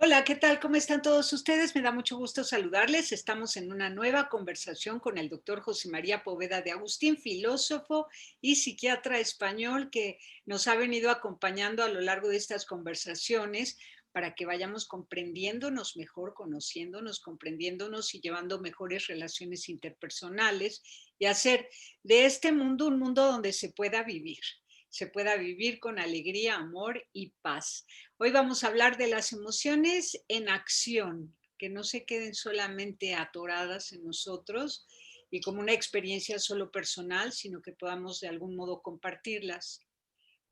Hola, ¿qué tal? ¿Cómo están todos ustedes? Me da mucho gusto saludarles. Estamos en una nueva conversación con el doctor José María Poveda de Agustín, filósofo y psiquiatra español que nos ha venido acompañando a lo largo de estas conversaciones para que vayamos comprendiéndonos mejor, conociéndonos, comprendiéndonos y llevando mejores relaciones interpersonales y hacer de este mundo un mundo donde se pueda vivir con alegría, amor y paz. Hoy vamos a hablar de las emociones en acción, que no se queden solamente atoradas en nosotros y como una experiencia solo personal, sino que podamos de algún modo compartirlas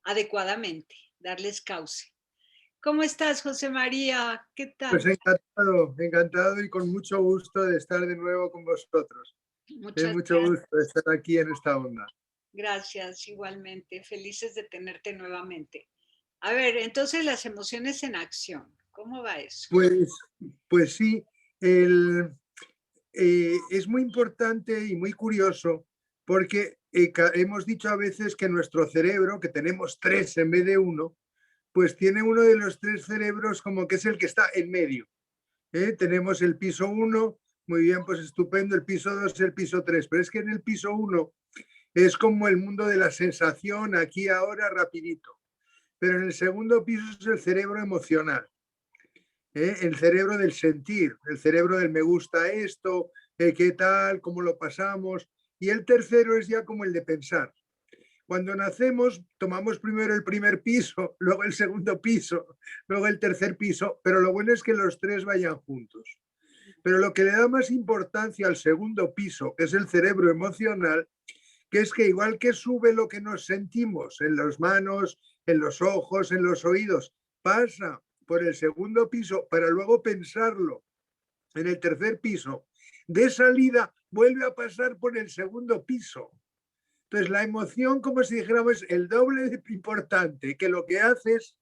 adecuadamente, darles cauce. ¿Cómo estás, José María? ¿Qué Pues tal? encantado, encantado y con mucho gusto de estar de nuevo con vosotros. Muchas Mucho gracias. gusto de estar aquí en esta onda. Gracias, igualmente. Felices de tenerte nuevamente. A ver, entonces las emociones en acción. ¿Cómo va eso? Pues, pues sí, el, es muy importante y muy curioso porque hemos dicho a veces que nuestro cerebro, que tenemos tres en vez de uno, pues tiene uno de los tres cerebros como que es el que está en medio. Tenemos el piso uno, muy bien, pues estupendo, el piso 2, el piso 3, pero es que en el piso uno es como el mundo de la sensación, aquí, ahora, rapidito. Pero en el segundo piso es el cerebro emocional, el cerebro del sentir, el cerebro del me gusta esto, qué tal, cómo lo pasamos. Y el tercero es ya como el de pensar. Cuando nacemos, tomamos primero el primer piso, luego el segundo piso, luego el tercer piso, pero lo bueno es que los tres vayan juntos. Pero lo que le da más importancia al segundo piso, que es el cerebro emocional, que es que igual que sube lo que nos sentimos en las manos, en los ojos, en los oídos, pasa por el segundo piso para luego pensarlo en el tercer piso. De salida vuelve a pasar por el segundo piso. Entonces la emoción, como si dijéramos, es el doble de importante que lo que haces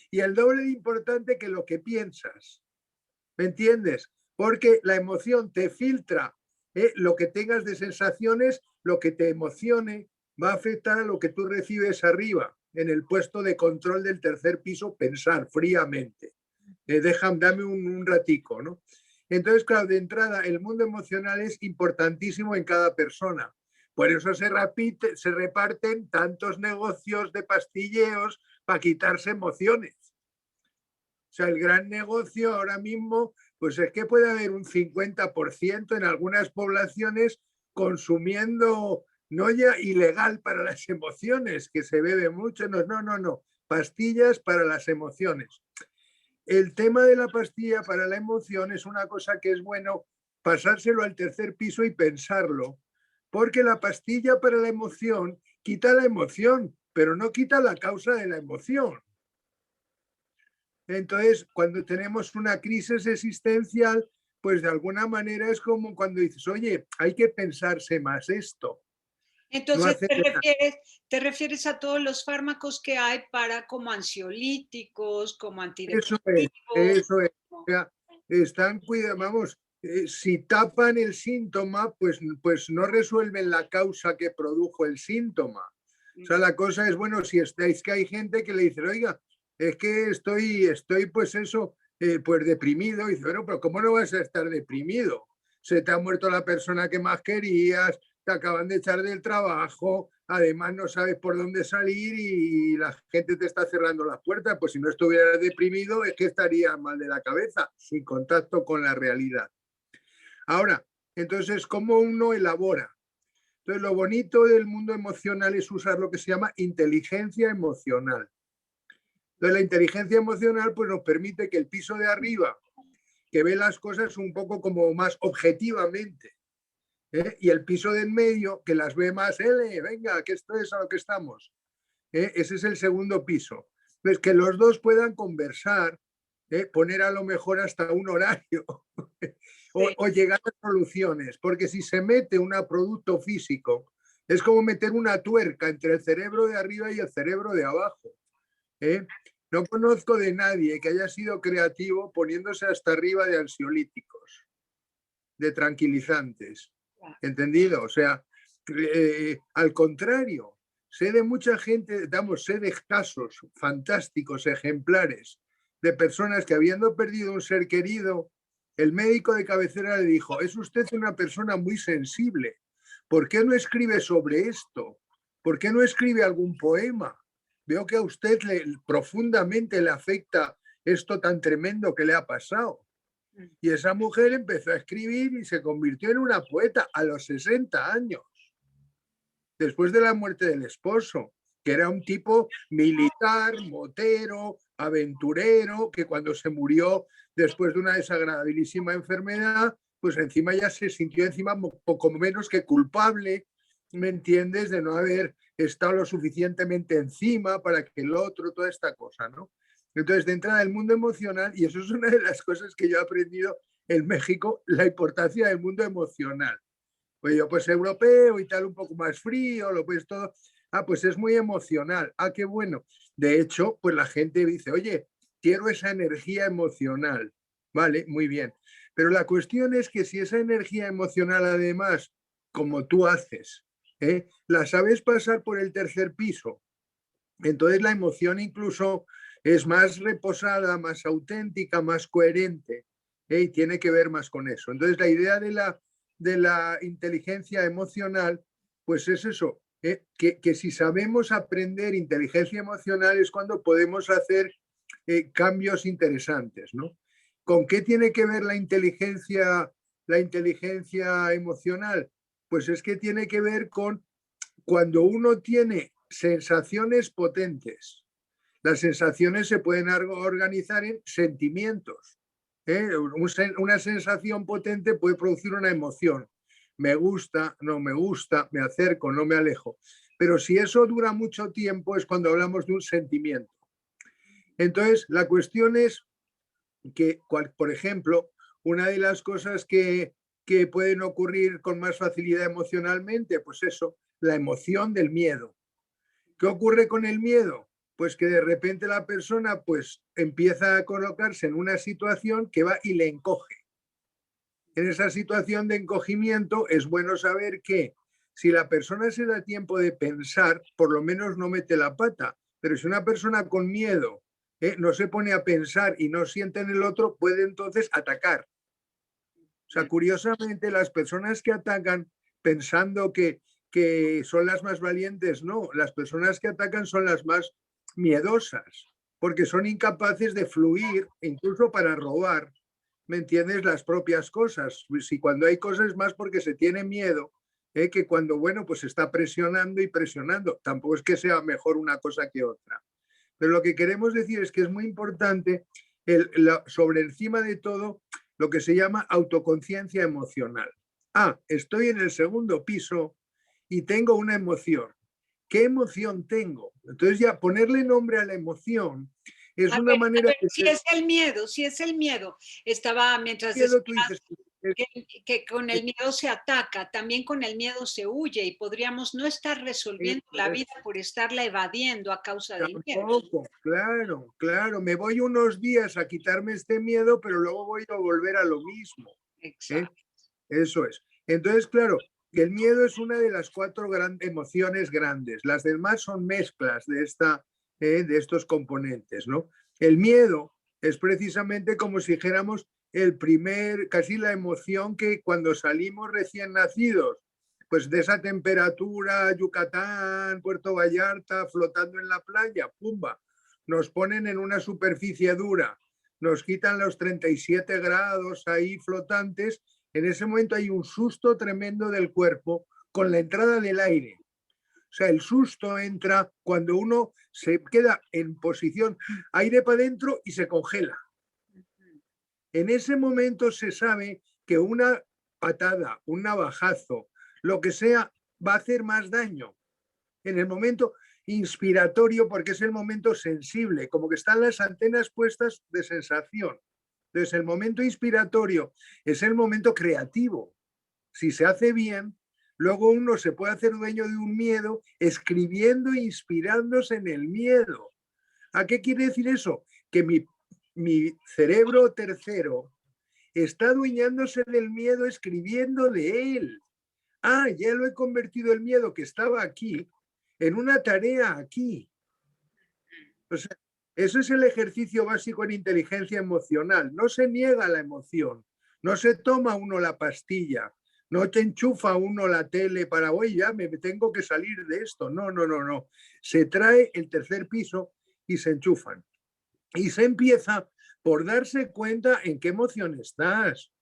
y el doble de importante que lo que piensas. ¿Me entiendes? Porque la emoción te filtra lo que tengas de sensaciones, lo que te emocione, va a afectar a lo que tú recibes arriba, en el puesto de control del tercer piso, pensar fríamente. Dame un ratico, ¿no? Entonces, claro, de entrada, el mundo emocional es importantísimo en cada persona. Por eso se reparten tantos negocios de pastilleos para quitarse emociones. O sea, el gran negocio ahora mismo, pues es que puede haber un 50% en algunas poblaciones consumiendo, no ya ilegal para las emociones, que se bebe mucho, no, pastillas para las emociones. El tema de la pastilla para la emoción es una cosa que es bueno pasárselo al tercer piso y pensarlo, porque la pastilla para la emoción quita la emoción, pero no quita la causa de la emoción. Entonces, cuando tenemos una crisis existencial, pues de alguna manera es como cuando dices, oye, hay que pensarse más esto, no Entonces, hacer nada. te refieres a todos los fármacos que hay para como ansiolíticos, como Eso es, antidepresivos. eso es. O sea, están cuidados, vamos, si tapan el síntoma, pues no resuelven la causa que produjo el síntoma. O sea, la cosa es, bueno, si estáis que hay gente que le dice, oiga, es que estoy pues eso, pues deprimido. Y dice, bueno, pero ¿cómo no vas a estar deprimido? Se te ha muerto la persona que más querías, te acaban de echar del trabajo, además no sabes por dónde salir y la gente te está cerrando las puertas, pues si no estuvieras deprimido es que estarías mal de la cabeza, sin contacto con la realidad. Ahora, entonces, ¿cómo uno elabora? Entonces, lo bonito del mundo emocional es usar lo que se llama inteligencia emocional. Entonces, la inteligencia emocional pues, nos permite que el piso de arriba, que ve las cosas un poco como más objetivamente, y el piso de en medio, que las ve más, venga, que esto es a lo que estamos. Ese es el segundo piso. Pues que los dos puedan conversar, poner a lo mejor hasta un horario Sí. o llegar a soluciones, porque si se mete un producto físico, es como meter una tuerca entre el cerebro de arriba y el cerebro de abajo. ¿eh? No conozco de nadie que haya sido creativo poniéndose hasta arriba de ansiolíticos, de tranquilizantes. ¿Entendido? O sea, al contrario, sé de mucha gente, sé de casos fantásticos, ejemplares, de personas que habiendo perdido un ser querido, el médico de cabecera le dijo, es usted una persona muy sensible, ¿por qué no escribe sobre esto? ¿Por qué no escribe algún poema? Veo que a usted profundamente le afecta esto tan tremendo que le ha pasado. Y esa mujer empezó a escribir y se convirtió en una poeta a los 60 años, después de la muerte del esposo, que era un tipo militar, motero, aventurero, que cuando se murió después de una desagradabilísima enfermedad, pues encima ya se sintió encima poco menos que culpable, ¿me entiendes?, de no haber estado lo suficientemente encima para que el otro, toda esta cosa, ¿no? Entonces, de entrada, el mundo emocional, y eso es una de las cosas que yo he aprendido en México, la importancia del mundo emocional. Pues yo, pues europeo y tal, un poco más frío, lo pues todo. Ah, pues es muy emocional. Ah, qué bueno. De hecho, pues la gente dice, oye, quiero esa energía emocional. Vale, muy bien. Pero la cuestión es que si esa energía emocional, además, como tú haces, la sabes pasar por el tercer piso, entonces la emoción incluso es más reposada, más auténtica, más coherente, y tiene que ver más con eso. Entonces la idea de la inteligencia emocional, pues es eso, que si sabemos aprender inteligencia emocional es cuando podemos hacer cambios interesantes, ¿no? ¿Con qué tiene que ver la inteligencia emocional? Pues es que tiene que ver con cuando uno tiene sensaciones potentes. Las sensaciones se pueden organizar en sentimientos. Una sensación potente puede producir una emoción. Me gusta, no me gusta, me acerco, no me alejo. Pero si eso dura mucho tiempo es cuando hablamos de un sentimiento. Entonces, la cuestión es que, por ejemplo, una de las cosas que pueden ocurrir con más facilidad emocionalmente, pues eso, la emoción del miedo. ¿Qué ocurre con el miedo? Pues que de repente la persona pues empieza a colocarse en una situación que va y le encoge. En esa situación de encogimiento es bueno saber que si la persona se da tiempo de pensar, por lo menos no mete la pata. Pero si una persona con miedo no se pone a pensar y no siente en el otro, puede entonces atacar. O sea, curiosamente, las personas que atacan pensando que son las más valientes, no, las personas que atacan son las más miedosas, porque son incapaces de fluir, incluso para robar, ¿me entiendes?, las propias cosas. Si cuando hay cosas es más porque se tiene miedo, que cuando, bueno, pues se está presionando y presionando. Tampoco es que sea mejor una cosa que otra. Pero lo que queremos decir es que es muy importante, sobre encima de todo, lo que se llama autoconciencia emocional. Ah, estoy en el segundo piso y tengo una emoción. ¿Qué emoción tengo? Entonces ya ponerle nombre a la emoción es una manera de si es el miedo, si es el miedo. Estaba mientras miedo, decías tú dices, que con el miedo se ataca, también con el miedo se huye y podríamos no estar resolviendo la vida por estarla evadiendo a causa del miedo. tampoco, claro, claro, me voy unos días a quitarme este miedo, pero luego voy a volver a lo mismo. Exacto. Eso es. Entonces, claro, que el miedo es una de las cuatro emociones grandes. Las demás son mezclas de estos componentes, ¿no? El miedo es precisamente como si dijéramos casi la emoción que cuando salimos recién nacidos, pues de esa temperatura, Yucatán, Puerto Vallarta, flotando en la playa, pumba, nos ponen en una superficie dura, nos quitan los 37 grados ahí flotantes. En ese momento hay un susto tremendo del cuerpo con la entrada del aire. O sea, el susto entra cuando uno se queda en posición aire para adentro y se congela. En ese momento se sabe que una patada, un navajazo, lo que sea, va a hacer más daño. En el momento inspiratorio, porque es el momento sensible, como que están las antenas puestas de sensación. Entonces, el momento inspiratorio es el momento creativo. Si se hace bien, luego uno se puede hacer dueño de un miedo escribiendo e inspirándose en el miedo. ¿A qué quiere decir eso? Que mi cerebro tercero está adueñándose del miedo escribiendo de él. Ah, ya lo he convertido el miedo que estaba aquí en una tarea aquí. O sea, Eso es el ejercicio básico en inteligencia emocional. No se niega la emoción, no se toma uno la pastilla, no te enchufa uno la tele para, oye, ya me tengo que salir de esto. No, no, no, no. Se trae el tercer piso y se enchufan. Y se empieza por darse cuenta en qué emoción estás.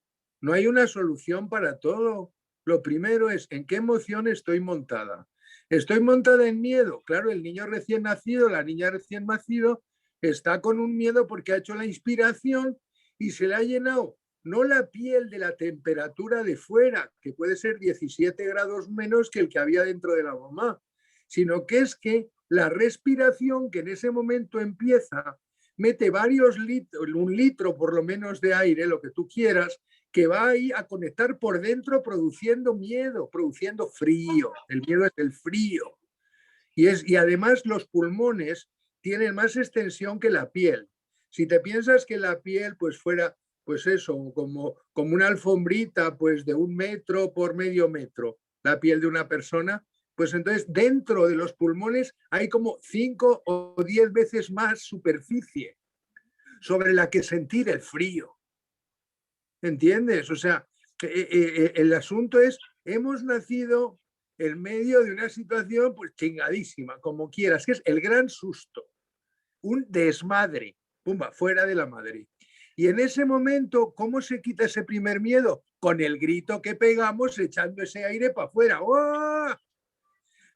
No hay una solución para todo. Lo primero es en qué emoción estoy montada. Estoy montada en miedo. Claro, el niño recién nacido, la niña recién nacido, está con un miedo porque ha hecho la inspiración y se le ha llenado no la piel de la temperatura de fuera, que puede ser 17 grados menos que el que había dentro de la mamá, sino que es que la respiración que en ese momento empieza mete varios litros, 1 litro por lo menos de aire, lo que tú quieras, que va ahí a conectar por dentro produciendo miedo, produciendo frío. El miedo es el frío. Y además los pulmones tienen más extensión que la piel. Si te piensas que la piel pues fuera, pues eso, como una alfombrita pues de 1 metro por medio metro, la piel de una persona, pues entonces dentro de los pulmones hay como 5 o 10 veces más superficie sobre la que sentir el frío. ¿Entiendes? O sea, el asunto es, hemos nacido en medio de una situación pues chingadísima, como quieras, que es el gran susto, un desmadre, pumba, fuera de la madre. Y en ese momento, ¿cómo se quita ese primer miedo? Con el grito que pegamos echando ese aire para afuera. ¡Oh!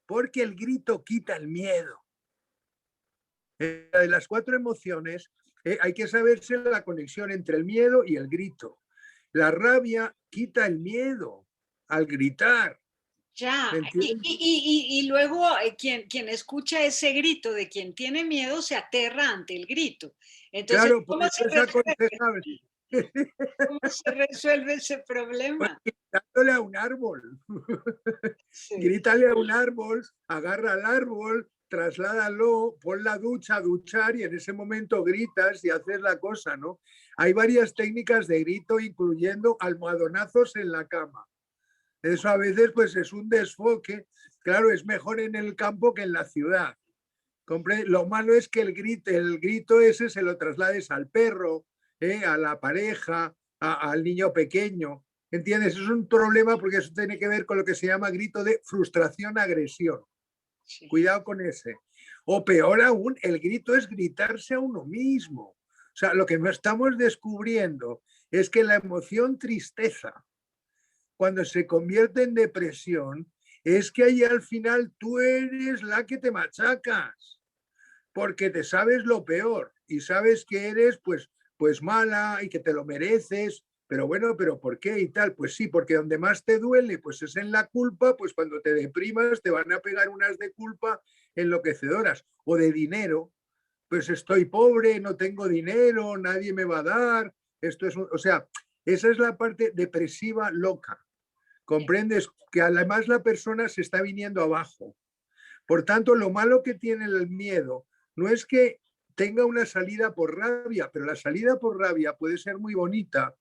Porque el grito quita el miedo. De las 4 emociones, hay que saberse la conexión entre el miedo y el grito. La rabia quita el miedo al gritar. Ya, ¿Me entiendes? y luego quien escucha ese grito de quien tiene miedo se aterra ante el grito. Entonces, Claro, por eso es aconsejable. cómo se resuelve ese Pues problema? gritándole a un árbol. Sí. Grítale a un árbol, agarra al árbol, trasládalo, pon la ducha a duchar y en ese momento gritas y haces la cosa, ¿no? Hay varias técnicas de grito, incluyendo almohadonazos en la cama. Eso a veces pues es un desfoque. Claro, es mejor en el campo que en la ciudad. Lo malo es que el grito ese se lo traslades al perro, a la pareja, al niño pequeño. ¿Entiendes? Es un problema porque eso tiene que ver con lo que se llama grito de frustración-agresión. Sí. Cuidado con ese. O peor aún, el grito es gritarse a uno mismo. O sea, lo que estamos descubriendo es que la emoción tristeza, cuando se convierte en depresión, es que ahí al final tú eres la que te machacas porque te sabes lo peor y sabes que eres pues mala y que te lo mereces, pero bueno, pero ¿por qué y tal? Pues sí, porque donde más te duele pues es en la culpa, pues cuando te deprimas te van a pegar unas de culpa enloquecedoras o de dinero, pues estoy pobre, no tengo dinero, nadie me va a dar, esto es, o sea, esa es la parte depresiva loca. Comprendes que además la persona se está viniendo abajo. Por tanto, lo malo que tiene el miedo no es que tenga una salida por rabia, pero la salida por rabia puede ser muy bonita,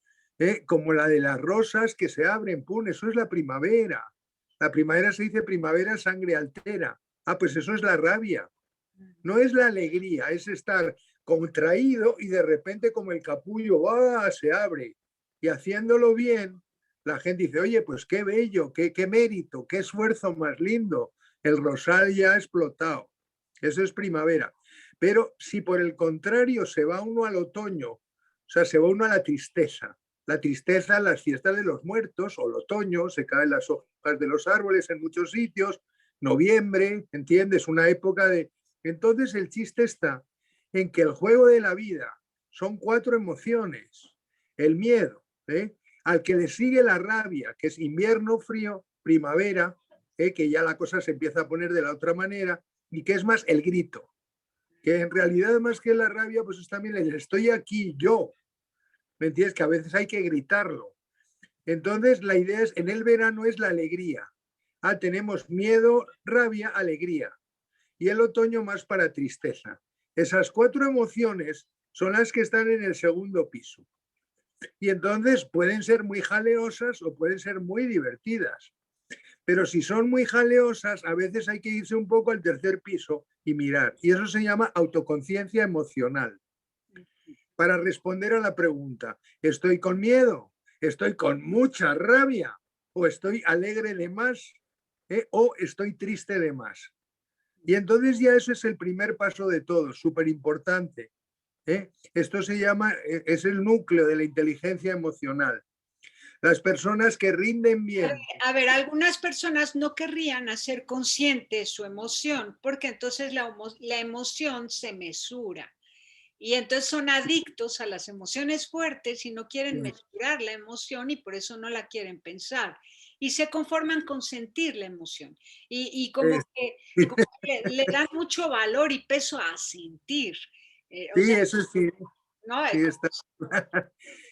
como la de las rosas que se abren, pum, eso es la primavera. La primavera se dice primavera sangre altera. Ah, pues eso es la rabia. No es la alegría, es estar contraído y de repente como el capullo se abre. Y haciéndolo bien, la gente dice, oye, pues qué bello, qué mérito, qué esfuerzo más lindo. El rosal ya ha explotado. Eso es primavera. Pero si por el contrario se va uno al otoño, o sea, se va uno a la tristeza, las fiestas de los muertos, o el otoño, se caen las hojas de los árboles en muchos sitios, noviembre, ¿entiendes? Una época de... Entonces el chiste está en que el juego de la vida son 4 emociones. El miedo, al que le sigue la rabia, que es invierno, frío, primavera, que ya la cosa se empieza a poner de la otra manera, y que es más el grito, que en realidad más que la rabia, pues es también el estoy aquí yo, ¿me entiendes? Que a veces hay que gritarlo. Entonces la idea es, en el verano es la alegría. Tenemos miedo, rabia, alegría. Y el otoño más para tristeza. Esas 4 emociones son las que están en el segundo piso. Y entonces pueden ser muy jaleosas o pueden ser muy divertidas. Pero si son muy jaleosas, a veces hay que irse un poco al tercer piso y mirar. Y eso se llama autoconciencia emocional. Para responder a la pregunta, ¿estoy con miedo? ¿Estoy con mucha rabia? ¿O estoy alegre de más? ¿O estoy triste de más? Y entonces ya eso es el primer paso de todo, súper importante. Esto se llama, es el núcleo de la inteligencia emocional. Las personas que rinden bien. A ver, algunas personas no querrían hacer consciente su emoción porque entonces la emoción se mesura. Y entonces son adictos a las emociones fuertes y no quieren mesurar la emoción y por eso no la quieren pensar. Y se conforman con sentir la emoción. Y como que le dan mucho valor y peso a sentir. O Sí, sea, eso sí, ¿no? sí está.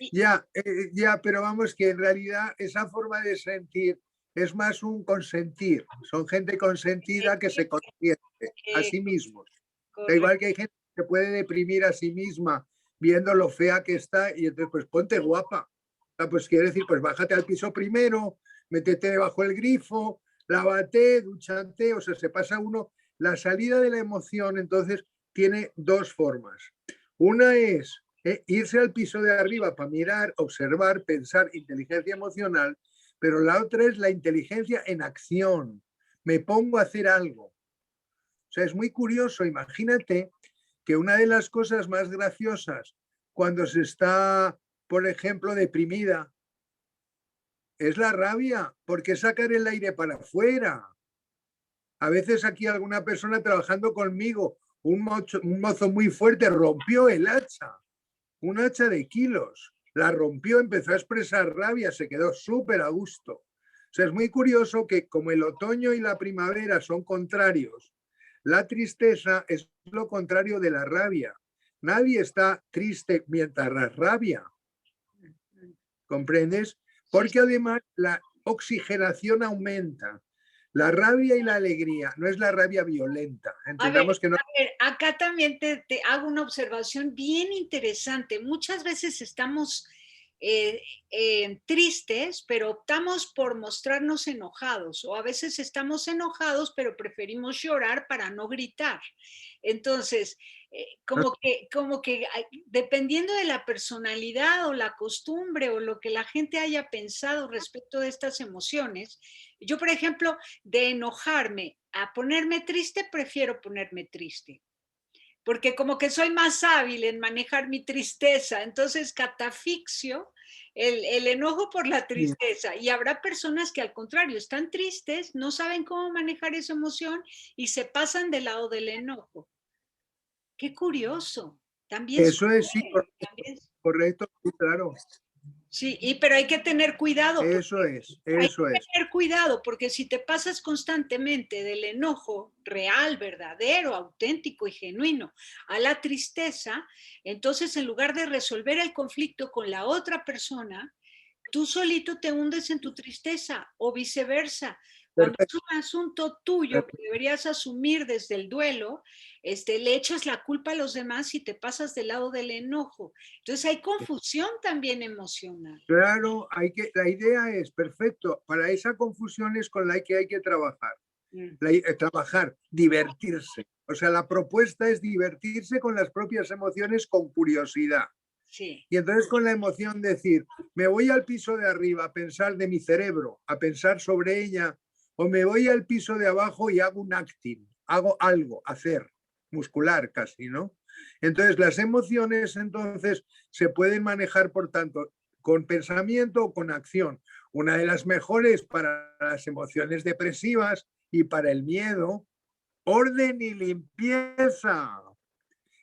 Y, Ya, pero vamos que en realidad esa forma de sentir es más un consentir. Son gente consentida que se consiente a sí mismos. Da igual correcto. que hay gente que se puede deprimir a sí misma viendo lo fea que está y entonces pues ponte guapa. Pues quiere decir, pues bájate al piso primero, métete debajo del grifo, lávate, dúchate, o sea, se pasa uno. La salida de la emoción entonces tiene dos formas. Una es irse al piso de arriba para mirar, observar, pensar, inteligencia emocional, pero la otra es la inteligencia en acción. Me pongo a hacer algo. O sea, es muy curioso, imagínate que una de las cosas más graciosas cuando se está, por ejemplo, deprimida, es la rabia, porque sacar el aire para afuera. A veces aquí alguna persona trabajando conmigo, un mozo muy fuerte, rompió el hacha, un hacha de kilos, la rompió, empezó a expresar rabia, se quedó súper a gusto. O sea, es muy curioso que como el otoño y la primavera son contrarios, la tristeza es lo contrario de la rabia. Nadie está triste mientras rabia, ¿comprendes? Sí, Porque además la oxigenación aumenta. La rabia y la alegría no es la rabia violenta. Entendamos que no. a ver, acá también te hago una observación bien interesante. Muchas veces estamos eh, tristes, pero optamos por mostrarnos enojados, o a veces estamos enojados, pero preferimos llorar para no gritar. Entonces, como que dependiendo de la personalidad o la costumbre o lo que la gente haya pensado respecto de estas emociones, yo, por ejemplo, de enojarme a ponerme triste, prefiero ponerme triste, porque como que soy más hábil en manejar mi tristeza, entonces catafixio el enojo por la tristeza. Y habrá personas que al contrario están tristes, no saben cómo manejar esa emoción y se pasan del lado del enojo. Qué curioso. También Eso es, sí, sucede, también, correcto, sí, claro. sí, pero hay que tener cuidado, porque Eso es, hay eso que es. tener cuidado, porque si te pasas constantemente del enojo real, verdadero, auténtico y genuino a la tristeza, entonces en lugar de resolver el conflicto con la otra persona, tú solito te hundes en tu tristeza o viceversa. Cuando es Perfecto. un asunto tuyo que deberías asumir desde el duelo, le echas la culpa a los demás y te pasas del lado del enojo. Entonces hay confusión también emocional. Claro, la idea es, perfecto, para esa confusión es con la que hay que trabajar. Mm, Trabajar, divertirse. O sea, la propuesta es divertirse con las propias emociones con curiosidad. sí. Y entonces con la emoción decir, me voy al piso de arriba a pensar de mi cerebro, a pensar sobre ella, o me voy al piso de abajo y hago un acting, hago algo, hacer, muscular casi, ¿no? Entonces las emociones entonces se pueden manejar, por tanto, con pensamiento o con acción. Una de las mejores para las emociones depresivas y para el miedo, orden y limpieza,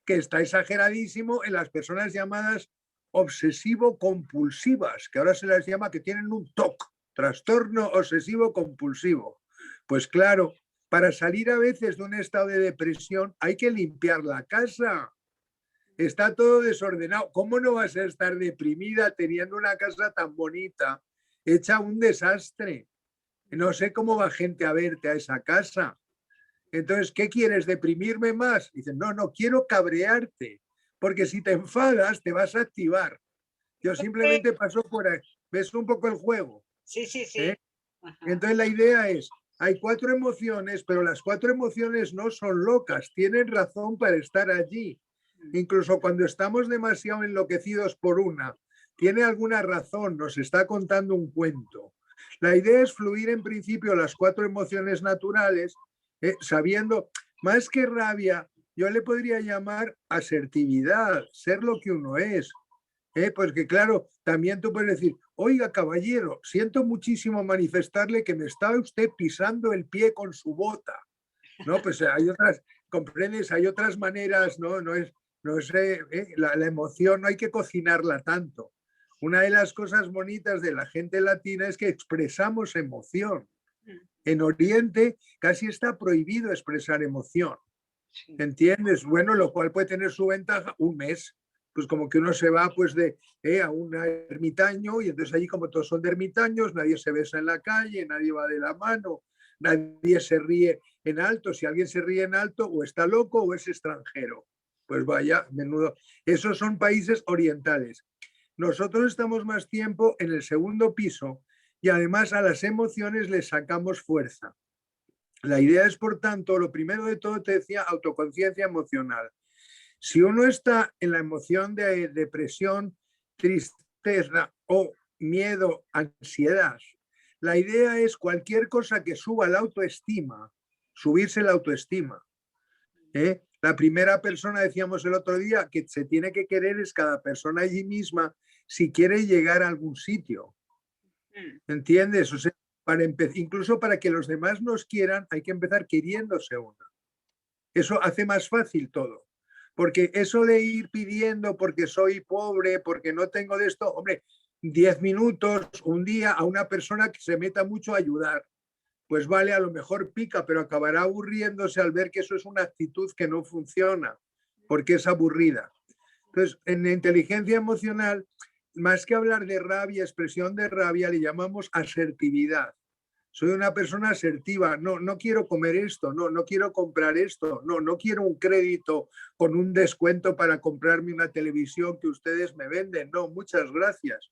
que está exageradísimo en las personas llamadas obsesivo-compulsivas, que ahora se las llama que tienen un TOC, trastorno obsesivo-compulsivo. Pues claro, para salir a veces de un estado de depresión hay que limpiar la casa. Está todo desordenado. ¿Cómo no vas a estar deprimida teniendo una casa tan bonita, hecha un desastre? No sé cómo va gente a verte a esa casa. Entonces, ¿qué quieres? ¿Deprimirme más? Dicen, no, no, quiero cabrearte, porque si te enfadas te vas a activar. Yo simplemente paso por ahí. ¿Ves un poco el juego? Sí, sí, ¿Eh? sí. Ajá. Entonces la idea es, hay 4 emociones, pero las 4 emociones no son locas, tienen razón para estar allí. Incluso cuando estamos demasiado enloquecidos por una, tiene alguna razón, nos está contando un cuento. La idea es fluir en principio las 4 emociones naturales, sabiendo, más que rabia, yo le podría llamar asertividad, ser lo que uno es. Porque claro, también tú puedes decir, oiga caballero, siento muchísimo manifestarle que me está usted pisando el pie con su bota. No, pues hay otras, comprendes, hay otras maneras, no, la emoción no hay que cocinarla tanto. Una de las cosas bonitas de la gente latina es que expresamos emoción. En Oriente casi está prohibido expresar emoción. Sí. ¿Entiendes? Bueno, lo cual puede tener su ventaja un mes. Pues como que uno se va pues a un ermitaño y entonces allí como todos son de ermitaños, nadie se besa en la calle, nadie va de la mano, nadie se ríe en alto. Si alguien se ríe en alto o está loco o es extranjero. Pues vaya, menudo. Esos son países orientales. Nosotros estamos más tiempo en el segundo piso y además a las emociones les sacamos fuerza. La idea es, por tanto, lo primero de todo te decía, autoconciencia emocional. Si uno está en la emoción de depresión, tristeza o miedo, ansiedad, la idea es cualquier cosa que suba la autoestima, subirse la autoestima. La primera persona, decíamos el otro día, que se tiene que querer es cada persona allí misma si quiere llegar a algún sitio. ¿Entiendes? O sea, incluso para que los demás nos quieran, hay que empezar queriéndose uno. Eso hace más fácil todo. Porque eso de ir pidiendo porque soy pobre, porque no tengo de esto, hombre, 10 minutos, un día a una persona que se meta mucho a ayudar, pues vale, a lo mejor pica, pero acabará aburriéndose al ver que eso es una actitud que no funciona, porque es aburrida. Entonces, en inteligencia emocional, más que hablar de rabia, expresión de rabia, le llamamos asertividad. Soy una persona asertiva, no quiero comer esto, no quiero comprar esto, no quiero un crédito con un descuento para comprarme una televisión que ustedes me venden, no, muchas gracias.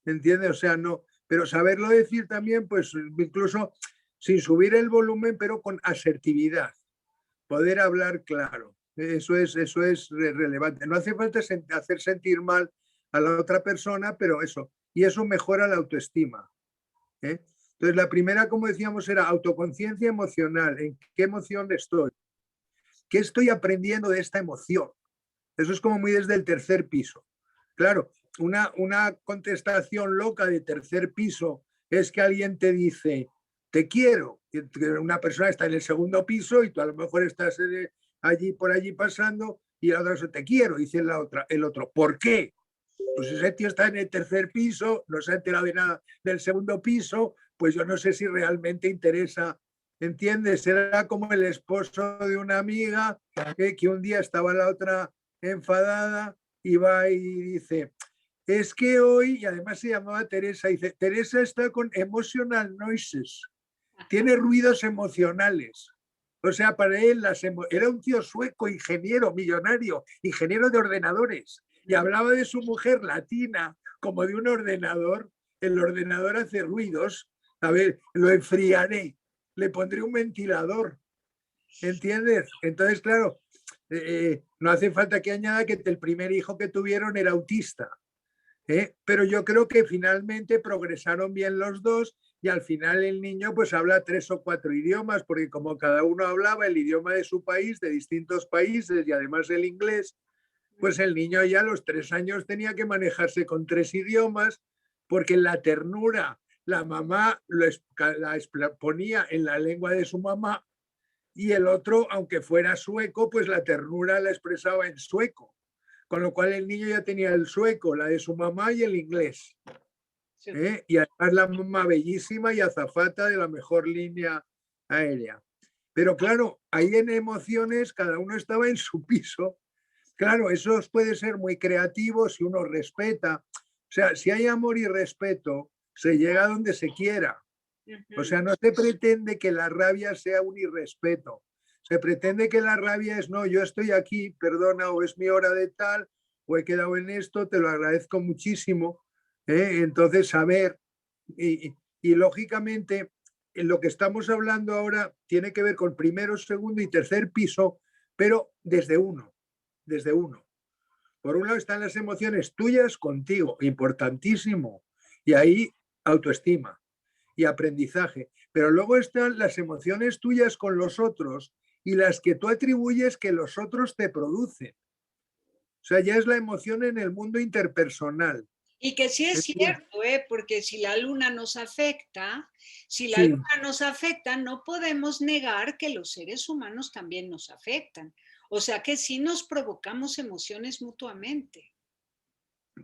¿Entiendes? O sea, no, pero saberlo decir también, pues incluso sin subir el volumen, pero con asertividad, poder hablar claro. Eso es relevante. No hace falta hacer sentir mal a la otra persona, pero eso, y eso mejora la autoestima. Entonces, la primera, como decíamos, era autoconciencia emocional. ¿En qué emoción estoy? ¿Qué estoy aprendiendo de esta emoción? Eso es como muy desde el tercer piso. Claro, una contestación loca de tercer piso es que alguien te dice, te quiero. Una persona está en el segundo piso y tú a lo mejor estás allí por allí pasando y la otra dice, te quiero, dice la otra, el otro, ¿por qué? Pues ese tío está en el tercer piso, no se ha enterado de nada del segundo piso, pues yo no sé si realmente interesa, ¿entiendes? Era como el esposo de una amiga que un día estaba la otra enfadada y va y dice, es que hoy, y además se llamaba Teresa, dice, Teresa está con emotional noises, tiene ruidos emocionales. O sea, para él era un tío sueco, ingeniero, millonario, ingeniero de ordenadores, y hablaba de su mujer latina como de un ordenador. El ordenador hace ruidos. A ver, lo enfriaré, le pondré un ventilador. ¿Entiendes? Entonces, claro, no hace falta que añada que el primer hijo que tuvieron era autista. Pero yo creo que finalmente progresaron bien los dos y al final el niño pues habla 3 o 4 idiomas, porque como cada uno hablaba el idioma de su país, de distintos países y además el inglés, pues el niño ya a los 3 años tenía que manejarse con 3 idiomas, porque la ternura, la mamá la ponía en la lengua de su mamá y el otro, aunque fuera sueco, pues la ternura la expresaba en sueco. Con lo cual el niño ya tenía el sueco, la de su mamá y el inglés. Y además la mamá bellísima y azafata de la mejor línea aérea. Pero claro, ahí en emociones cada uno estaba en su piso. Claro, eso puede ser muy creativo si uno respeta. O sea, si hay amor y respeto, se llega a donde se quiera. O sea, no se pretende que la rabia sea un irrespeto. Se pretende que la rabia es, no, yo estoy aquí, perdona, o es mi hora de tal, o he quedado en esto, te lo agradezco muchísimo. Entonces, saber, Y lógicamente, en lo que estamos hablando ahora tiene que ver con primero, segundo y tercer piso, pero desde uno, desde uno. Por un lado están las emociones tuyas contigo, importantísimo. Y ahí autoestima y aprendizaje. Pero luego están las emociones tuyas con los otros y las que tú atribuyes que los otros te producen. O sea, ya es la emoción en el mundo interpersonal. Y que sí es cierto, porque si la luna nos afecta, Sí, no podemos negar que los seres humanos también nos afectan. O sea que sí nos provocamos emociones mutuamente.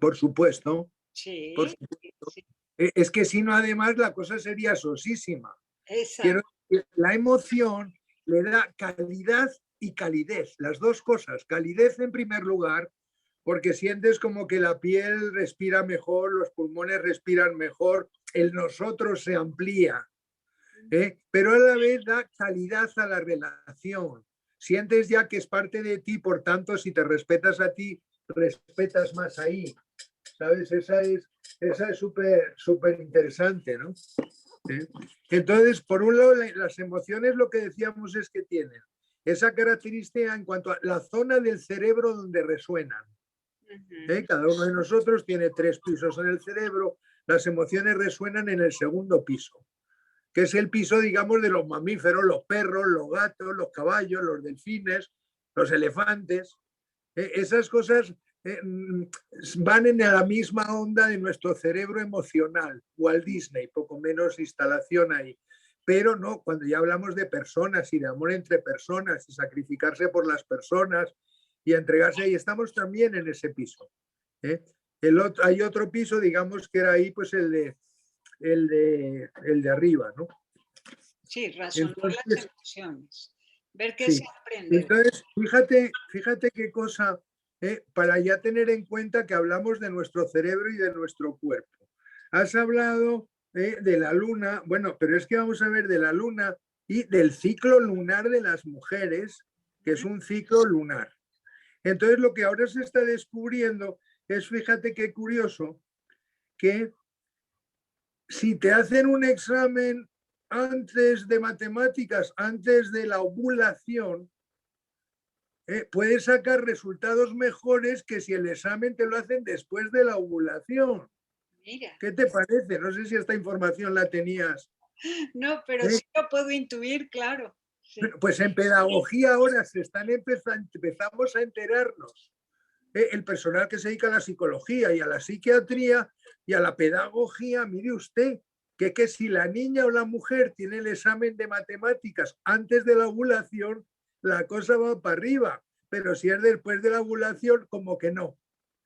por supuesto, por Sí, supuesto. sí, Es que si no, además, la cosa sería sosísima. Quiero exacto. decir, la emoción le da calidad y calidez, las dos cosas. Calidez en primer lugar, porque sientes como que la piel respira mejor, los pulmones respiran mejor, el nosotros se amplía, pero a la vez da calidad a la relación. Sientes ya que es parte de ti, por tanto, si te respetas a ti, respetas más ahí. ¿Sabes? Esa es súper interesante, ¿no? ¿Eh? Entonces, por un lado, las emociones lo que decíamos es que tienen esa característica en cuanto a la zona del cerebro donde resuenan. Cada uno de nosotros tiene 3 pisos en el cerebro, las emociones resuenan en el segundo piso, que es el piso, digamos, de los mamíferos, los perros, los gatos, los caballos, los delfines, los elefantes. Esas cosas van en la misma onda de nuestro cerebro emocional. Walt Disney, poco menos instalación ahí. Pero no, cuando ya hablamos de personas y de amor entre personas y sacrificarse por las personas y entregarse, y estamos también en ese piso. ¿eh? Hay otro piso, digamos, que era ahí, pues el de arriba, ¿no? Sí, razonar las Entonces, emociones, ver qué se sí. aprende. Entonces, fíjate qué cosa, para ya tener en cuenta que hablamos de nuestro cerebro y de nuestro cuerpo. Has hablado de la luna, bueno, pero es que vamos a ver de la luna y del ciclo lunar de las mujeres, que es un ciclo lunar. Entonces, lo que ahora se está descubriendo es, fíjate qué curioso, que si te hacen un examen antes de matemáticas, antes de la ovulación, puedes sacar resultados mejores que si el examen te lo hacen después de la ovulación. Mira, ¿Qué te parece? No sé si esta información la tenías. no, pero ¿eh? sí lo puedo intuir, claro. Sí. Pues en pedagogía ahora empezamos a enterarnos. El personal que se dedica a la psicología y a la psiquiatría y a la pedagogía, mire usted, que si la niña o la mujer tiene el examen de matemáticas antes de la ovulación, la cosa va para arriba, pero si es después de la ovulación, como que no.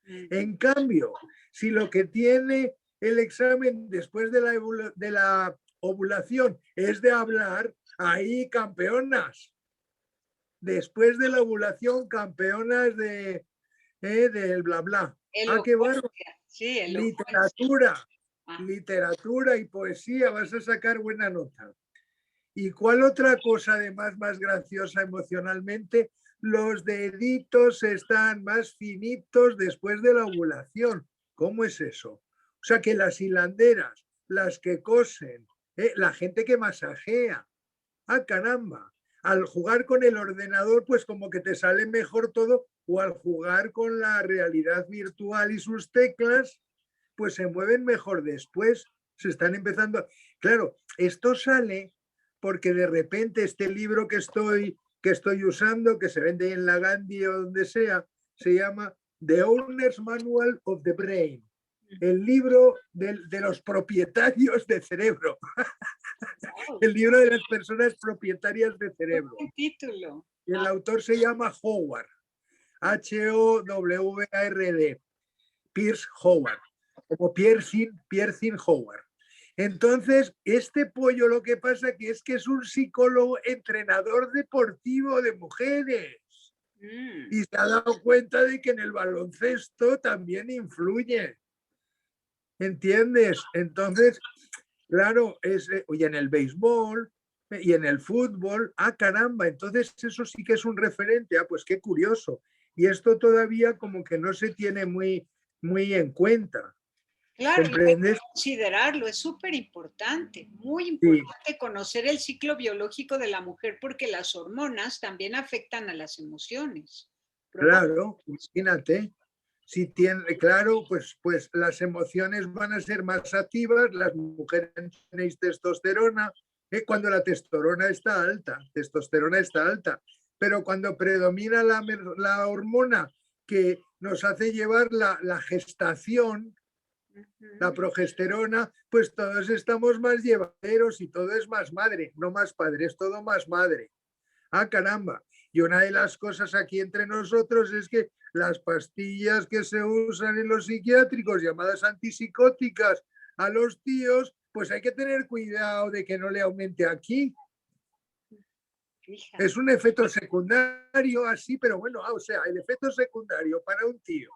En cambio, si lo que tiene el examen después de la ovulación es de hablar, ahí campeonas. Después de la ovulación, campeonas del bla bla. Ah, qué bárbaro. Elocuencia, sí, elocuencia. Literatura, Ah, literatura y poesía, vas a sacar buena nota. ¿Y cuál otra cosa además más graciosa emocionalmente? Los deditos están más finitos después de la ovulación. ¿Cómo es eso? O sea que las hilanderas, las que cosen, la gente que masajea, ah, caramba, al jugar con el ordenador, pues como que te sale mejor todo, o al jugar con la realidad virtual y sus teclas, pues se mueven mejor después, se están empezando. Claro, esto sale porque de repente este libro que estoy usando, que se vende en la Gandhi o donde sea, se llama The Owner's Manual of the Brain, el libro de los propietarios de cerebro, wow, el libro de las personas propietarias de qué cerebro. buen título. El autor se llama Howard, Howard, Pierce Howard, como Piercing Howard. Entonces, este pollo lo que pasa que es un psicólogo entrenador deportivo de mujeres y se ha dado cuenta de que en el baloncesto también influye. ¿Entiendes? Entonces, claro, y en el béisbol y en el fútbol, ah, caramba, entonces eso sí que es un referente, ah, pues qué curioso. Y esto todavía como que no se tiene muy en cuenta. Claro, y hay que ¿comprendes? considerarlo, es súper importante, muy Sí, importante conocer el ciclo biológico de la mujer porque las hormonas también afectan a las emociones. claro, imagínate. Si tiene, claro, pues las emociones van a ser más activas, las mujeres tenéis testosterona, cuando la testosterona está alta, pero cuando predomina la hormona que nos hace llevar la gestación, la Ujú. progesterona, pues todos estamos más llevaderos y todo es más madre, no más padre, es todo más madre. Ah, caramba. Y una de las cosas aquí entre nosotros es que las pastillas que se usan en los psiquiátricos, llamadas antipsicóticas, a los tíos, pues hay que tener cuidado de que no le aumente aquí. Fíjate, Es un efecto secundario así, pero bueno, o sea, el efecto secundario para un tío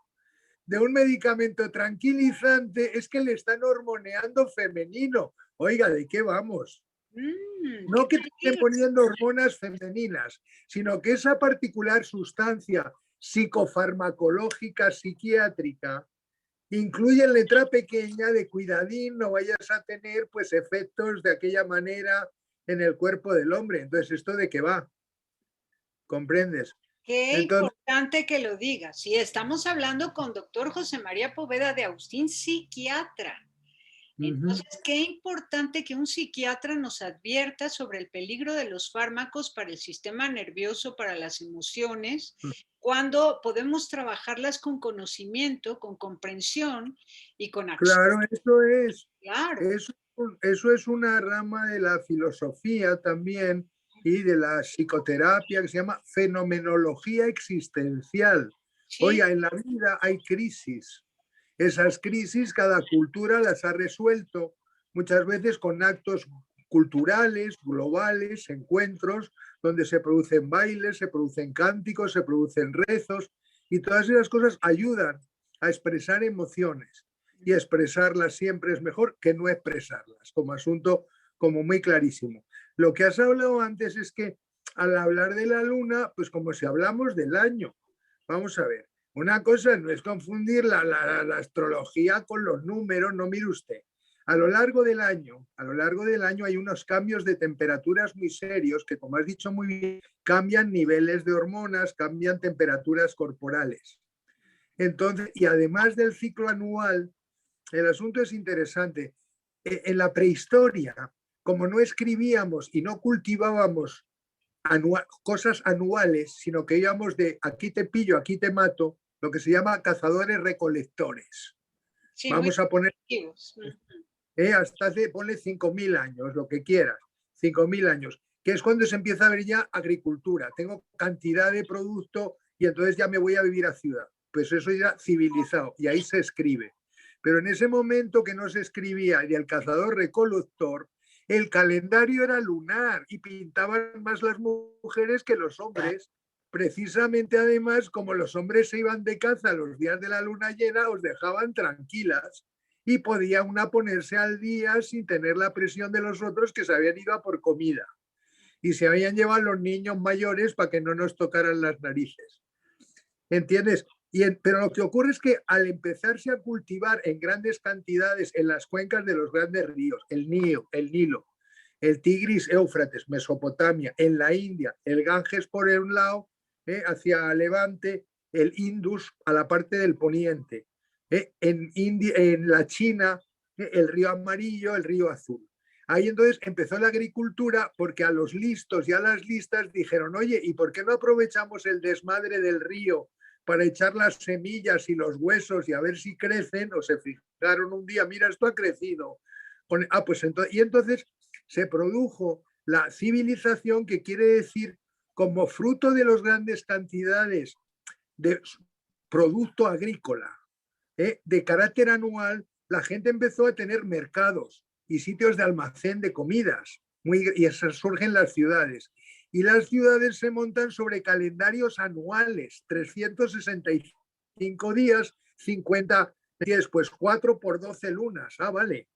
de un medicamento tranquilizante es que le están hormoneando femenino. Oiga, ¿de qué vamos? qué No que te estén peligro. poniendo hormonas femeninas, sino que esa particular sustancia psicofarmacológica psiquiátrica incluye en letra pequeña de cuidadín, no vayas a tener pues efectos de aquella manera en el cuerpo del hombre. Entonces, ¿esto de qué va? ¿Comprendes? Qué Entonces, importante que lo digas. Sí, estamos hablando con doctor José María Poveda de Agustín, psiquiatra. uh-huh, Entonces, qué importante que un psiquiatra nos advierta sobre el peligro de los fármacos para el sistema nervioso, para las emociones, cuando podemos trabajarlas con conocimiento, con comprensión y con acción. claro, eso es. Claro. Eso, eso es una rama de la filosofía también y de la psicoterapia que se llama fenomenología existencial. Sí, Oiga, en la vida hay crisis. Esas crisis cada cultura las ha resuelto muchas veces con actos culturales, globales, encuentros, donde se producen bailes, se producen cánticos, se producen rezos y todas esas cosas ayudan a expresar emociones y expresarlas siempre es mejor que no expresarlas, como asunto como muy clarísimo. Lo que has hablado antes es que al hablar de la luna, pues como si hablamos del año, vamos a ver, una cosa no es confundir la astrología con los números, no mire usted. A lo largo del año hay unos cambios de temperaturas muy serios que, como has dicho muy bien, cambian niveles de hormonas, cambian temperaturas corporales. Entonces, y además del ciclo anual, el asunto es interesante. En la prehistoria, como no escribíamos y no cultivábamos cosas anuales, sino que íbamos de aquí te pillo, aquí te mato, lo que se llama cazadores recolectores. sí, muy Vamos a poner activos. hasta hace, ponle 5.000 años, lo que quieras, 5.000 años, que es cuando se empieza a ver ya agricultura. Tengo cantidad de producto y entonces ya me voy a vivir a ciudad. Pues eso ya civilizado y ahí se escribe. Pero en ese momento que no se escribía y el cazador recolector, el calendario era lunar y pintaban más las mujeres que los hombres. Precisamente además, como los hombres se iban de caza los días de la luna llena, os dejaban tranquilas y podía una ponerse al día sin tener la presión de los otros que se habían ido a por comida y se habían llevado los niños mayores para que no nos tocaran las narices. ¿Entiendes? Pero lo que ocurre es que al empezarse a cultivar en grandes cantidades en las cuencas de los grandes ríos, el Nilo, el Tigris, Éufrates, Mesopotamia, en la India, el Ganges por un lado, hacia Levante, el Indus a la parte del poniente, en la China, el río amarillo, el río azul. Ahí entonces empezó la agricultura porque a los listos y a las listas dijeron, oye, ¿y por qué no aprovechamos el desmadre del río para echar las semillas y los huesos y a ver si crecen? O se fijaron un día, mira, esto ha crecido. Pues y entonces se produjo la civilización, que quiere decir, como fruto de las grandes cantidades de producto agrícola, de carácter anual, la gente empezó a tener mercados y sitios de almacén de comidas, y esas surgen las ciudades. Y las ciudades se montan sobre calendarios anuales, 365 días, 50 días, pues 4 por 12 lunas. Ah, vale.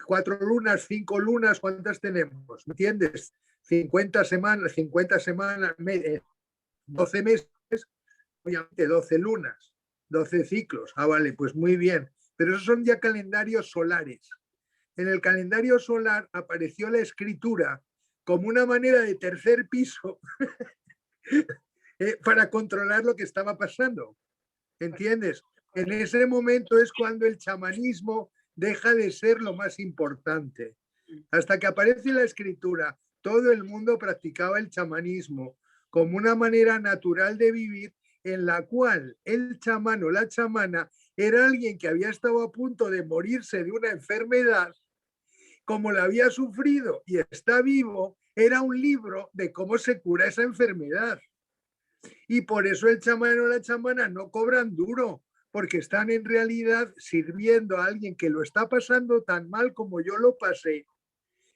4 lunas, 5 lunas, ¿cuántas tenemos? ¿Me entiendes? 50 semanas, 12 meses, obviamente 12 lunas, 12 ciclos. Ah, vale, pues muy bien. pero esos son ya calendarios solares. En el calendario solar apareció la escritura como una manera de tercer piso para controlar lo que estaba pasando. ¿Entiendes? En ese momento es cuando el chamanismo deja de ser lo más importante. Hasta que aparece la escritura, todo el mundo practicaba el chamanismo como una manera natural de vivir en la cual el chamán o la chamana era alguien que había estado a punto de morirse de una enfermedad, como la había sufrido y está vivo, era un libro de cómo se cura esa enfermedad. Y por eso el chamán o la chamana no cobran duro, porque están en realidad sirviendo a alguien que lo está pasando tan mal como yo lo pasé.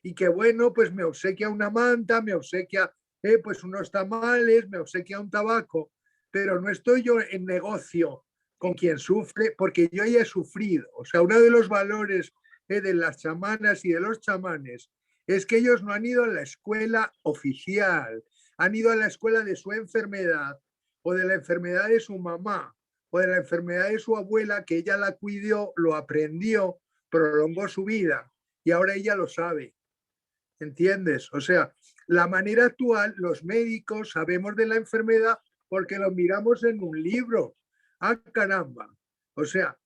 Y que bueno, pues me obsequia una manta, me obsequia pues unos tamales, me obsequia un tabaco, pero no estoy yo en negocio con quien sufre, porque yo ya he sufrido. O sea, uno de los valores de las chamanas y de los chamanes es que ellos no han ido a la escuela oficial, han ido a la escuela de su enfermedad o de la enfermedad de su mamá o de la enfermedad de su abuela, que ella la cuidó, lo aprendió, prolongó su vida y ahora ella lo sabe. ¿Entiendes? O sea, la manera actual, los médicos sabemos de la enfermedad porque lo miramos en un libro. ¡Ah, caramba! O sea,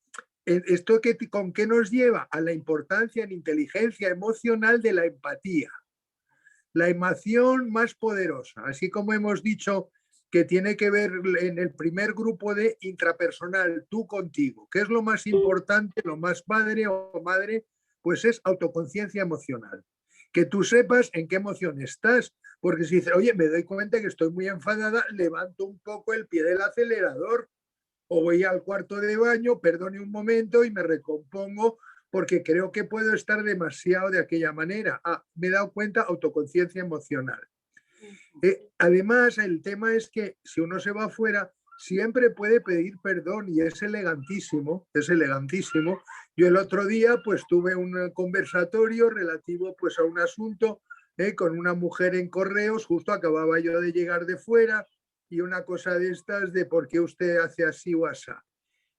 ¿esto con qué nos lleva? A la importancia en inteligencia emocional de la empatía. La emoción más poderosa, así como hemos dicho que tiene que ver en el primer grupo de intrapersonal, tú contigo. ¿Qué es lo más importante, lo más padre o madre? Pues es autoconciencia emocional. Que tú sepas en qué emoción estás, porque si dices, oye, me doy cuenta que estoy muy enfadada, levanto un poco el pie del acelerador o voy al cuarto de baño, perdone un momento y me recompongo porque creo que puedo estar demasiado de aquella manera. Me he dado cuenta, autoconciencia emocional. Además, el tema es que si uno se va afuera, siempre puede pedir perdón y es elegantísimo, es elegantísimo. Yo el otro día pues tuve un conversatorio relativo pues a un asunto con una mujer en correos, justo acababa yo de llegar de fuera y una cosa de estas de por qué usted hace así o así.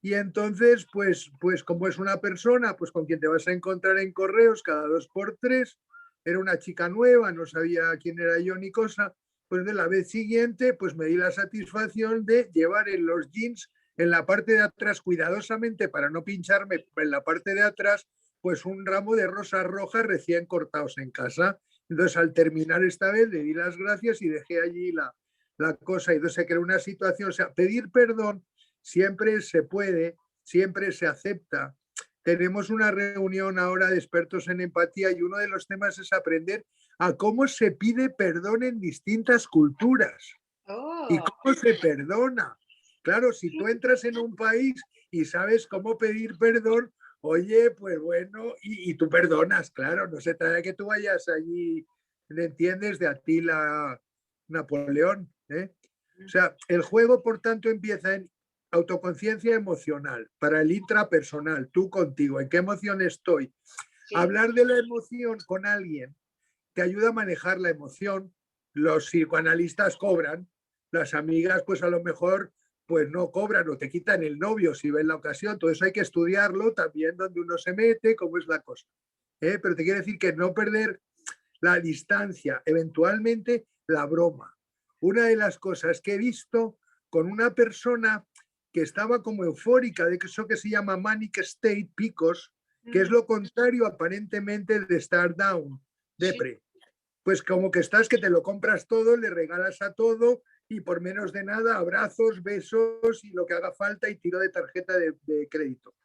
Y entonces, pues como es una persona, pues con quien te vas a encontrar en correos cada 2 por 3, era una chica nueva, no sabía quién era yo ni cosa, pues de la vez siguiente, pues me di la satisfacción de llevar en los jeans, en la parte de atrás, cuidadosamente para no pincharme en la parte de atrás, pues un ramo de rosas rojas recién cortados en casa. Entonces, al terminar esta vez, le di las gracias y dejé allí la cosa. Y entonces se creó una situación, o sea, pedir perdón siempre se puede, siempre se acepta. Tenemos una reunión ahora de expertos en empatía y uno de los temas es aprender a cómo se pide perdón en distintas culturas y cómo se perdona. Claro, si tú entras en un país y sabes cómo pedir perdón, oye, pues bueno, y tú perdonas, claro, no se trata de que tú vayas allí, ¿me entiendes? De Atila Napoleón. O sea, el juego, por tanto, empieza en autoconciencia emocional, para el intrapersonal, tú contigo, ¿en qué emoción estoy? Sí. Hablar de la emoción con alguien te ayuda a manejar la emoción. Los psicoanalistas cobran, las amigas pues a lo mejor pues no cobran o te quitan el novio si ven la ocasión. Todo eso hay que estudiarlo también, donde uno se mete, cómo es la cosa. Pero te quiero decir que no perder la distancia, eventualmente la broma. Una de las cosas que he visto con una persona que estaba como eufórica de eso que se llama manic state, picos, que es lo contrario aparentemente de estar down, depre. Pues como que estás que te lo compras todo, le regalas a todo y por menos de nada abrazos, besos y lo que haga falta y tiro de tarjeta de crédito.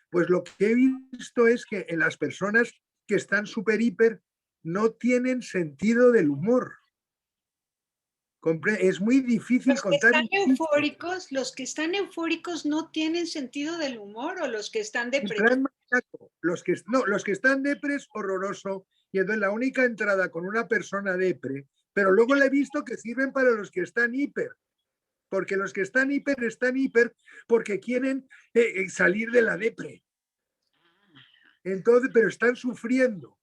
Pues lo que he visto es que en las personas que están súper hiper no tienen sentido del humor. Es muy difícil contar. Los que están eufóricos no tienen sentido del humor, o los que están deprimidos. Los que están depres, horroroso. Y entonces la única entrada con una persona depre, pero luego le he visto que sirven para los que están hiper. Porque los que están hiper porque quieren salir de la depre. Entonces, pero están sufriendo.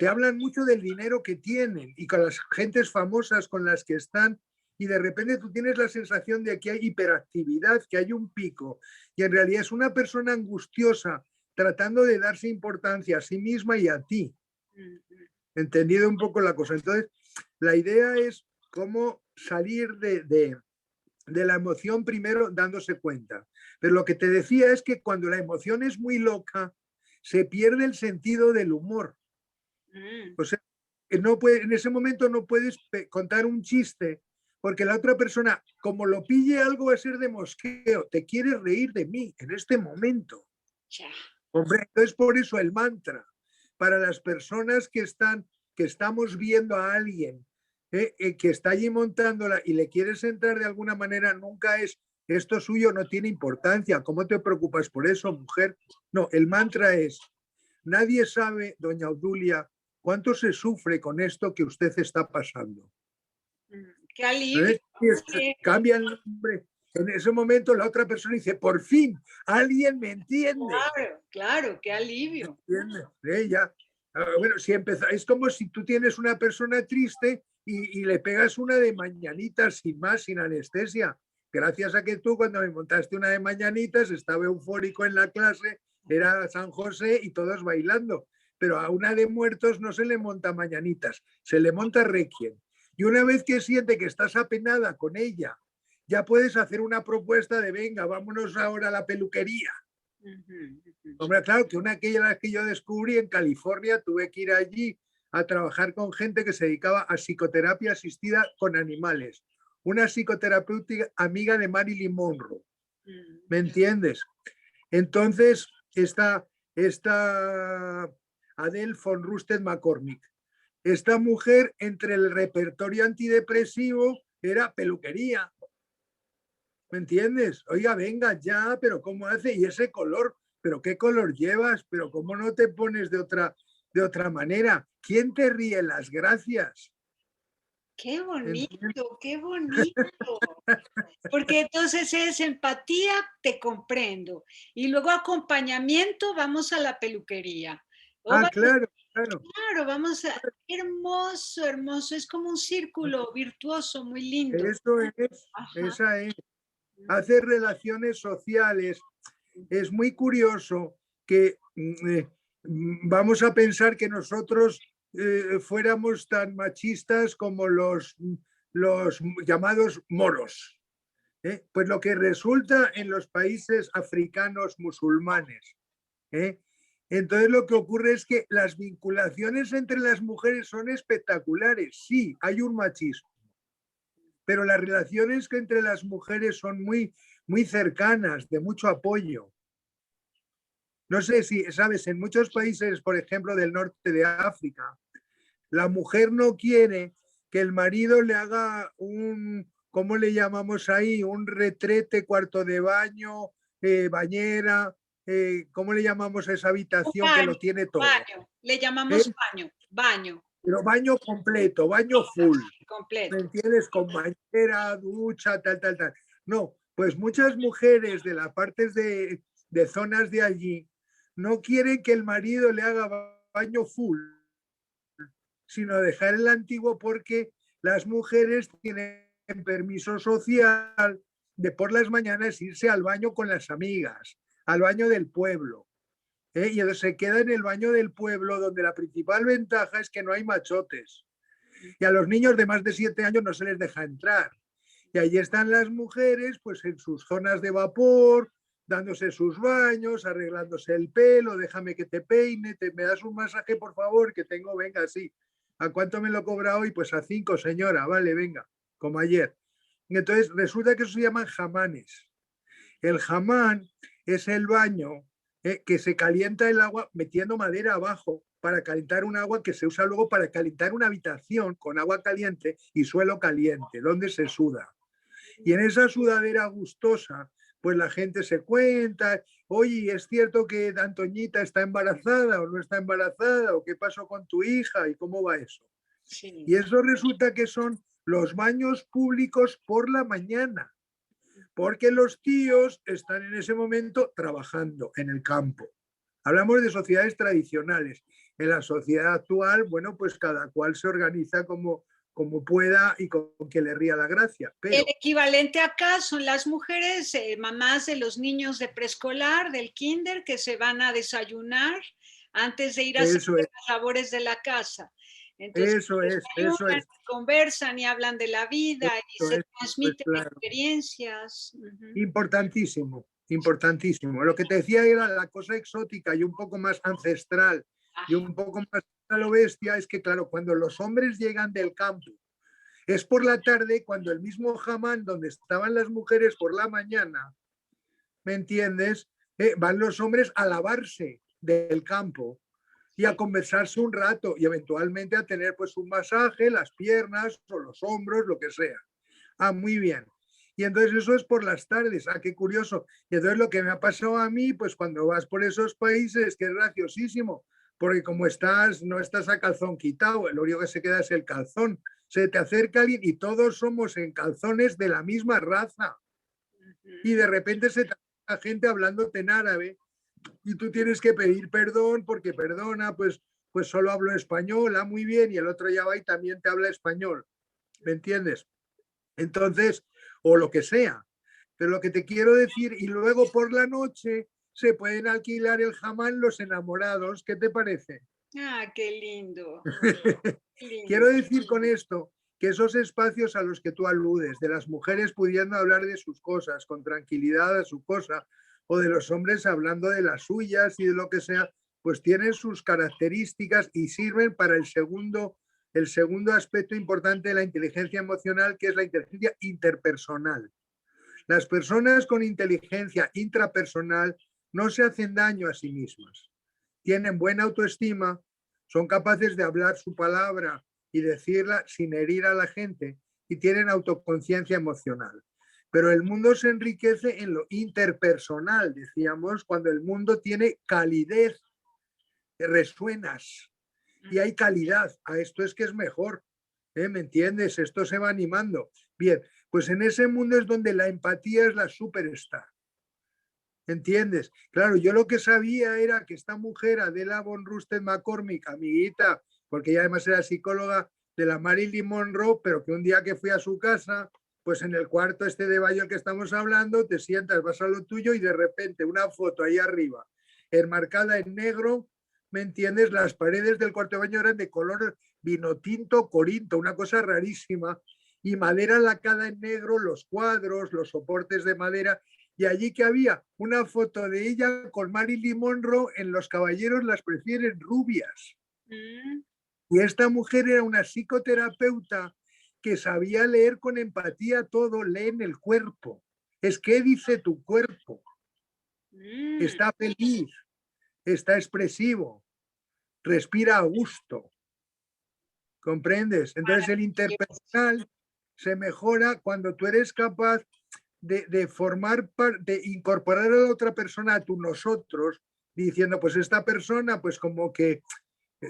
Te hablan mucho del dinero que tienen y con las gentes famosas con las que están, y de repente tú tienes la sensación de que hay hiperactividad, que hay un pico, y en realidad es una persona angustiosa tratando de darse importancia a sí misma y a ti. Entendido un poco la cosa. Entonces, la idea es cómo salir de la emoción primero dándose cuenta. Pero lo que te decía es que cuando la emoción es muy loca, se pierde el sentido del humor. O sea, no puede, en ese momento no puedes contar un chiste porque la otra persona, como lo pille algo, va a ser de mosqueo. Te quieres reír de mí en este momento. Ya. Hombre, entonces por eso el mantra para las personas que estamos viendo a alguien que está allí montándola y le quieres entrar de alguna manera, nunca es esto suyo, no tiene importancia. ¿Cómo te preocupas por eso, mujer? No, el mantra es: nadie sabe, doña Obdulia, cuánto se sufre con esto que usted está pasando. Qué alivio. Cambia el nombre. En ese momento la otra persona dice, por fin, alguien me entiende. Claro, claro, qué alivio. Ya. Bueno, si es como si tú tienes una persona triste y le pegas una de mañanitas sin más, sin anestesia. Gracias a que tú cuando me montaste una de mañanitas estaba eufórico en la clase, era San José y todos bailando. Pero a una de muertos no se le monta mañanitas, se le monta requiem. Y una vez que siente que estás apenada con ella, ya puedes hacer una propuesta de venga, vámonos ahora a la peluquería. Hombre, claro, que una de aquellas que yo descubrí en California, tuve que ir allí a trabajar con gente que se dedicaba a psicoterapia asistida con animales. Una psicoterapeuta amiga de Marilyn Monroe. ¿Me entiendes? Entonces, esta Adele von Rusted McCormick. Esta mujer, entre el repertorio antidepresivo, era peluquería. ¿Me entiendes? Oiga, venga ya, pero ¿cómo hace? Y ese color, ¿pero qué color llevas? ¿Pero cómo no te pones de otra manera? ¿Quién te ríe las gracias? Qué bonito, qué bonito. Porque entonces es empatía, te comprendo. Y luego acompañamiento, vamos a la peluquería. Claro, claro. Claro, vamos a... Hermoso, hermoso. Es como un círculo virtuoso, muy lindo. Eso es, esa es. Hacer relaciones sociales. Es muy curioso que vamos a pensar que nosotros fuéramos tan machistas como los llamados moros. Pues lo que resulta en los países africanos musulmanes. Entonces lo que ocurre es que las vinculaciones entre las mujeres son espectaculares. Sí, hay un machismo, pero las relaciones que entre las mujeres son muy, muy cercanas, de mucho apoyo. No sé si sabes, en muchos países, por ejemplo, del norte de África, la mujer no quiere que el marido le haga un, ¿cómo le llamamos ahí? Un retrete, cuarto de baño, bañera, ¿cómo le llamamos a esa habitación que lo tiene todo? Baño, le llamamos baño, baño. Pero baño completo, baño full. Completo. ¿Me entiendes? Con bañera, ducha, tal, tal, tal. No, pues muchas mujeres de las partes de zonas de allí no quieren que el marido le haga baño full, sino dejar el antiguo porque las mujeres tienen permiso social de por las mañanas irse al baño con las amigas, al baño del pueblo. Y entonces se queda en el baño del pueblo, donde la principal ventaja es que no hay machotes. Y a los niños de más de 7 años no se les deja entrar. Y allí están las mujeres, pues en sus zonas de vapor, dándose sus baños, arreglándose el pelo, déjame que te peine, me das un masaje, por favor, que tengo, venga, sí. ¿A cuánto me lo cobra hoy? Pues a 5, señora, vale, venga, como ayer. Y entonces resulta que eso se llaman jamanes. El jamán es el baño que se calienta el agua metiendo madera abajo para calentar un agua que se usa luego para calentar una habitación con agua caliente y suelo caliente, donde se suda. Y en esa sudadera gustosa, pues la gente se cuenta, oye, ¿es cierto que Antoñita está embarazada o no está embarazada? ¿O qué pasó con tu hija? ¿Y cómo va eso? Sí. Y eso resulta que son los baños públicos por la mañana, porque los tíos están en ese momento trabajando en el campo. Hablamos de sociedades tradicionales. En la sociedad actual, bueno, pues cada cual se organiza como como pueda y con que le ría la gracia. Pero, el equivalente acá son las mujeres, mamás de los niños de preescolar, del kinder, que se van a desayunar antes de ir a hacer eso es, las labores de la casa. Entonces, eso es, eso desayunan, es, conversan y hablan de la vida y eso se es, pues transmiten claro. experiencias. Uh-huh. Importantísimo, importantísimo. Lo que te decía era la cosa exótica y un poco más ancestral y un poco más a lo bestia, es que claro, cuando los hombres llegan del campo, es por la tarde cuando el mismo jamán donde estaban las mujeres por la mañana, ¿me entiendes? Van los hombres a lavarse del campo y a conversarse un rato y eventualmente a tener pues un masaje, las piernas o los hombros, lo que sea. Ah, muy bien. Y entonces eso es por las tardes. Ah, qué curioso. Y entonces lo que me ha pasado a mí, pues cuando vas por esos países, que es graciosísimo, porque como estás, no estás a calzón quitado, lo único que se queda es el calzón. Se te acerca alguien y todos somos en calzones de la misma raza. Y de repente se te acerca gente hablándote en árabe y tú tienes que pedir perdón porque perdona, pues solo hablo español, muy bien, y el otro ya va y también te habla español. ¿Me entiendes? Entonces, o lo que sea. Pero lo que te quiero decir, y luego por la noche se pueden alquilar el jamán los enamorados. ¿Qué te parece? Ah, qué lindo, qué Quiero lindo. decir con esto que esos espacios a los que tú aludes, de las mujeres pudiendo hablar de sus cosas con tranquilidad a su cosa, o de los hombres hablando de las suyas y de lo que sea, pues tienen sus características y sirven para el segundo aspecto importante de la inteligencia emocional, que es la inteligencia interpersonal. Las personas con inteligencia intrapersonal no se hacen daño a sí mismas, tienen buena autoestima, son capaces de hablar su palabra y decirla sin herir a la gente y tienen autoconciencia emocional. Pero el mundo se enriquece en lo interpersonal, decíamos, cuando el mundo tiene calidez, resuenas y hay calidad. A esto es que es mejor, ¿me entiendes? Esto se va animando. Bien, pues en ese mundo es donde la empatía es la superstar. ¿Entiendes? Claro, yo lo que sabía era que esta mujer, Adela von Rusted McCormick, amiguita, porque ella además era psicóloga de la Marilyn Monroe, pero que un día que fui a su casa, pues en el cuarto este de baño que estamos hablando, te sientas, vas a lo tuyo y de repente una foto ahí arriba, enmarcada en negro, ¿me entiendes? Las paredes del cuarto de baño eran de color vino tinto corinto, una cosa rarísima, y madera lacada en negro, los cuadros, los soportes de madera, y allí que había una foto de ella con Marilyn Monroe, en Los caballeros las prefieren rubias. Y esta mujer era una psicoterapeuta que sabía leer con empatía todo, lee en el cuerpo. Es que dice tu cuerpo. Está feliz, está expresivo, respira a gusto. ¿Comprendes? Entonces el interpersonal se mejora cuando tú eres capaz de formar, de incorporar a la otra persona a tu nosotros, diciendo, pues esta persona, pues como que,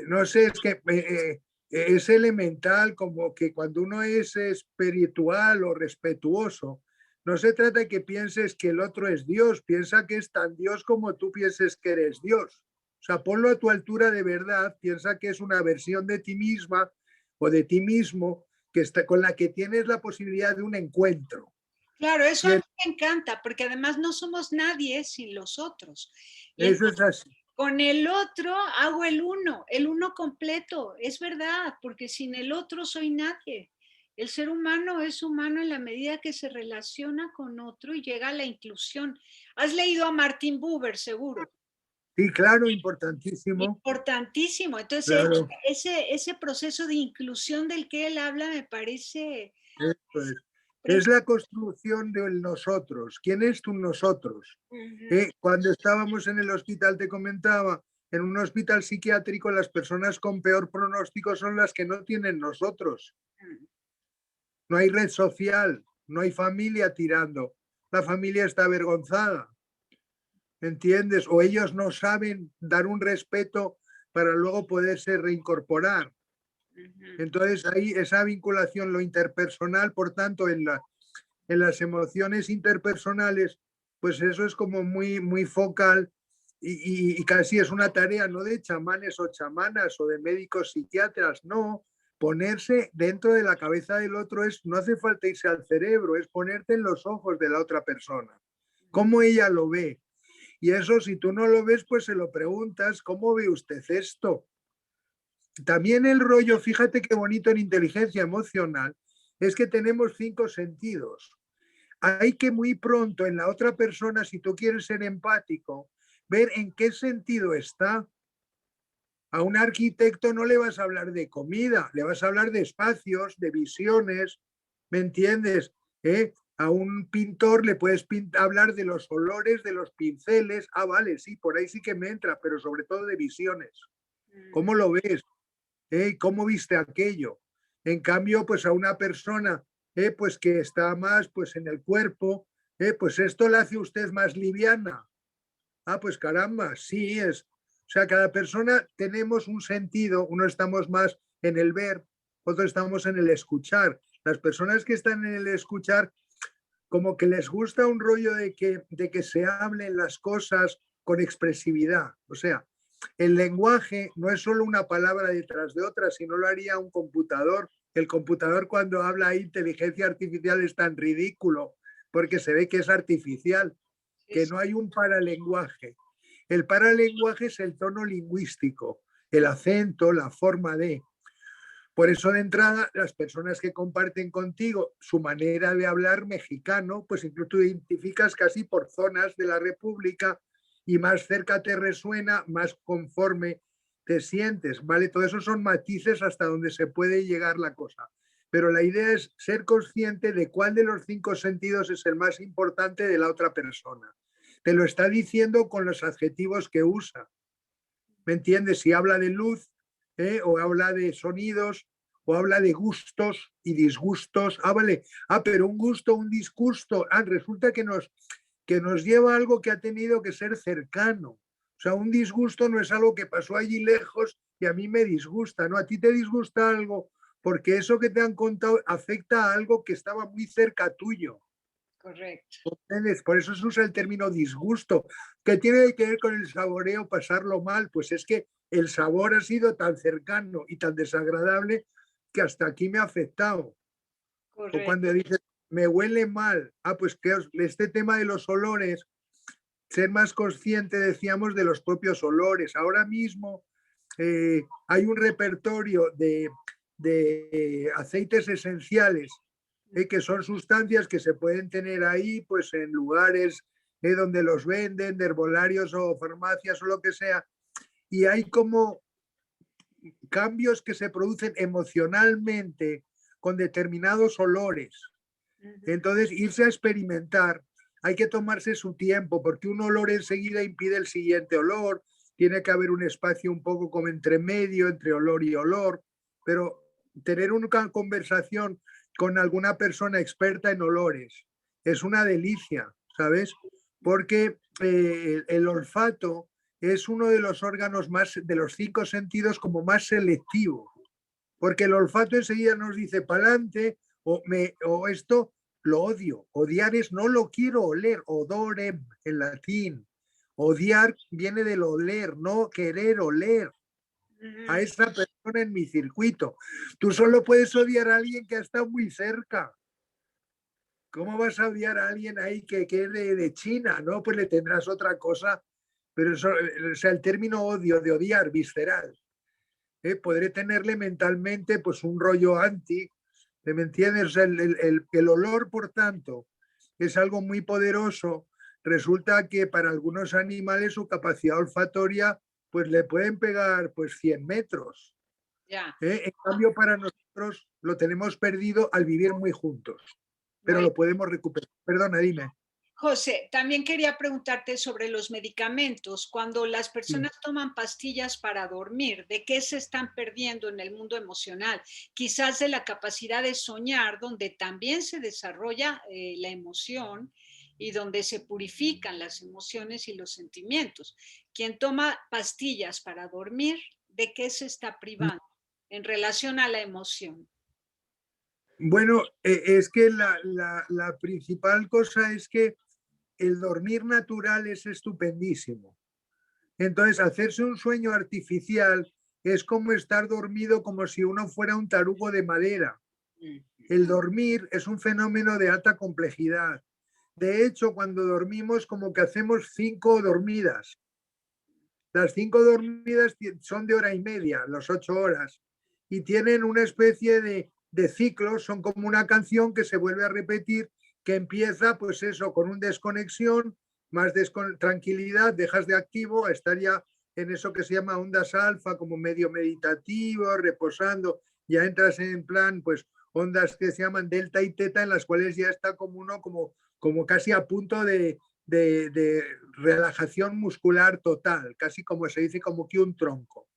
no sé, es que es elemental, como que cuando uno es espiritual o respetuoso, no se trata de que pienses que el otro es Dios, piensa que es tan Dios como tú pienses que eres Dios. O sea, ponlo a tu altura de verdad, piensa que es una versión de ti misma o de ti mismo que está, con la que tienes la posibilidad de un encuentro. Claro, eso Y a mí me encanta, porque además no somos nadie sin los otros. Y eso es entonces, así. con el otro hago el uno completo, es verdad, porque sin el otro soy nadie. El ser humano es humano en la medida que se relaciona con otro y llega a la inclusión. Has leído a Martin Buber, seguro. Sí, claro, importantísimo. Importantísimo. Entonces, Claro, ese proceso de inclusión del que él habla me parece eso es. Es la construcción del nosotros. ¿Quién es tu nosotros? Cuando estábamos en el hospital, te comentaba, en un hospital psiquiátrico, las personas con peor pronóstico son las que no tienen nosotros. No hay red social, no hay familia tirando. La familia está avergonzada. ¿Entiendes? O ellos no saben dar un respeto para luego poderse reincorporar. Entonces, ahí esa vinculación, lo interpersonal, por tanto, en las emociones interpersonales, pues eso es como muy, muy focal y casi es una tarea no de chamanes o chamanas o de médicos psiquiatras, no, ponerse dentro de la cabeza del otro no hace falta irse al cerebro, es ponerte en los ojos de la otra persona, cómo ella lo ve. Y eso, si tú no lo ves, pues se lo preguntas, ¿cómo ve usted esto? También el rollo, fíjate qué bonito en inteligencia emocional, es que tenemos 5 sentidos. Hay que muy pronto en la otra persona, si tú quieres ser empático, ver en qué sentido está. A un arquitecto no le vas a hablar de comida, le vas a hablar de espacios, de visiones, ¿me entiendes? A un pintor le puedes hablar de los olores, de los pinceles. Ah, vale, sí, por ahí sí que me entra, pero sobre todo de visiones. ¿Cómo lo ves? ¿Cómo viste aquello? En cambio, pues a una persona pues que está más pues en el cuerpo, pues esto la hace usted más liviana. Ah, pues caramba, sí es. O sea, cada persona tenemos un sentido, uno estamos más en el ver, otros estamos en el escuchar. Las personas que están en el escuchar, como que les gusta un rollo de que se hablen las cosas con expresividad. O sea, el lenguaje no es solo una palabra detrás de otra, sino lo haría un computador. El computador cuando habla de inteligencia artificial es tan ridículo porque se ve que es artificial, que no hay un paralenguaje. El paralenguaje es el tono lingüístico, el acento, la forma de. Por eso de entrada, las personas que comparten contigo su manera de hablar mexicano, pues incluso tú identificas casi por zonas de la República y más cerca te resuena, más conforme te sientes, ¿vale? Todo eso son matices hasta donde se puede llegar la cosa. Pero la idea es ser consciente de cuál de los 5 sentidos es el más importante de la otra persona. Te lo está diciendo con los adjetivos que usa. ¿Me entiendes? Si habla de luz, o habla de sonidos, o habla de gustos y disgustos. Ah, vale. Ah, pero un gusto, un disgusto. Ah, resulta que nos lleva a algo que ha tenido que ser cercano. O sea, un disgusto no es algo que pasó allí lejos y a mí me disgusta, ¿no? A ti te disgusta algo porque eso que te han contado afecta a algo que estaba muy cerca tuyo. Correcto. Por eso se usa el término disgusto, que tiene que ver con el saboreo, pasarlo mal, pues es que el sabor ha sido tan cercano y tan desagradable que hasta aquí me ha afectado. O Correcto. cuando dices, me huele mal, pues que este tema de los olores, ser más consciente, decíamos, de los propios olores. Ahora mismo hay un repertorio de aceites esenciales que son sustancias que se pueden tener ahí, pues en lugares donde los venden, de herbolarios o farmacias o lo que sea, y hay como cambios que se producen emocionalmente con determinados olores. Entonces, irse a experimentar, hay que tomarse su tiempo, porque un olor enseguida impide el siguiente olor, tiene que haber un espacio un poco como entre medio, entre olor y olor, pero tener una conversación con alguna persona experta en olores es una delicia, ¿sabes? Porque el olfato es uno de los órganos más, de los 5 sentidos como más selectivo, porque el olfato enseguida nos dice para adelante o esto lo odio. Odiar es no lo quiero oler, odorem en latín. Odiar viene del oler, no querer oler a esa persona en mi circuito. Tú solo puedes odiar a alguien que ha estado muy cerca. ¿Cómo vas a odiar a alguien ahí que es de China? No, pues le tendrás otra cosa. Pero eso, o sea, el término odio, de odiar, visceral, podré tenerle mentalmente pues un rollo anti, ¿me entiendes? O sea, el olor, por tanto, es algo muy poderoso. Resulta que para algunos animales su capacidad olfatoria pues le pueden pegar pues 100 metros. Ya. En cambio, para nosotros lo tenemos perdido al vivir muy juntos, pero Muy lo podemos recuperar. Perdona, dime. José, también quería preguntarte sobre los medicamentos. Cuando las Sí. personas toman pastillas para dormir, ¿de qué se están perdiendo en el mundo emocional? Quizás de la capacidad de soñar, donde también se desarrolla la emoción y donde se purifican las emociones y los sentimientos. Quien toma pastillas para dormir, ¿de qué se está privando en relación a la emoción? Bueno, es que la principal cosa es que el dormir natural es estupendísimo. Entonces, hacerse un sueño artificial es como estar dormido como si uno fuera un tarugo de madera. El dormir es un fenómeno de alta complejidad. De hecho, cuando dormimos, como que hacemos 5 dormidas. Las 5 dormidas son de hora y media, las 8 horas, y tienen una especie de ciclos, son como una canción que se vuelve a repetir, que empieza, pues eso, con un desconexión, más tranquilidad, dejas de activo, a estar ya en eso que se llama ondas alfa, como medio meditativo, reposando, ya entras en plan, pues ondas que se llaman delta y teta, en las cuales ya está como uno como casi a punto de relajación muscular total, casi como se dice, como que un tronco.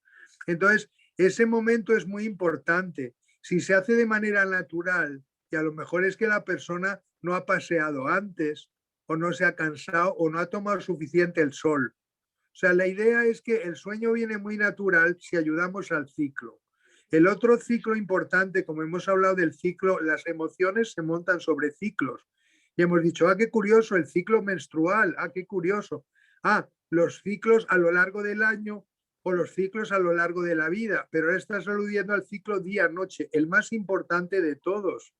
Entonces, ese momento es muy importante. Si se hace de manera natural, y a lo mejor es que la persona no ha paseado antes, o no se ha cansado, o no ha tomado suficiente el sol. O sea, la idea es que el sueño viene muy natural si ayudamos al ciclo. El otro ciclo importante, como hemos hablado del ciclo, las emociones se montan sobre ciclos. Y hemos dicho, ah, qué curioso, el ciclo menstrual, ah, qué curioso. Ah, los ciclos a lo largo del año o los ciclos a lo largo de la vida. Pero ahora estás aludiendo al ciclo día-noche, el más importante de todos,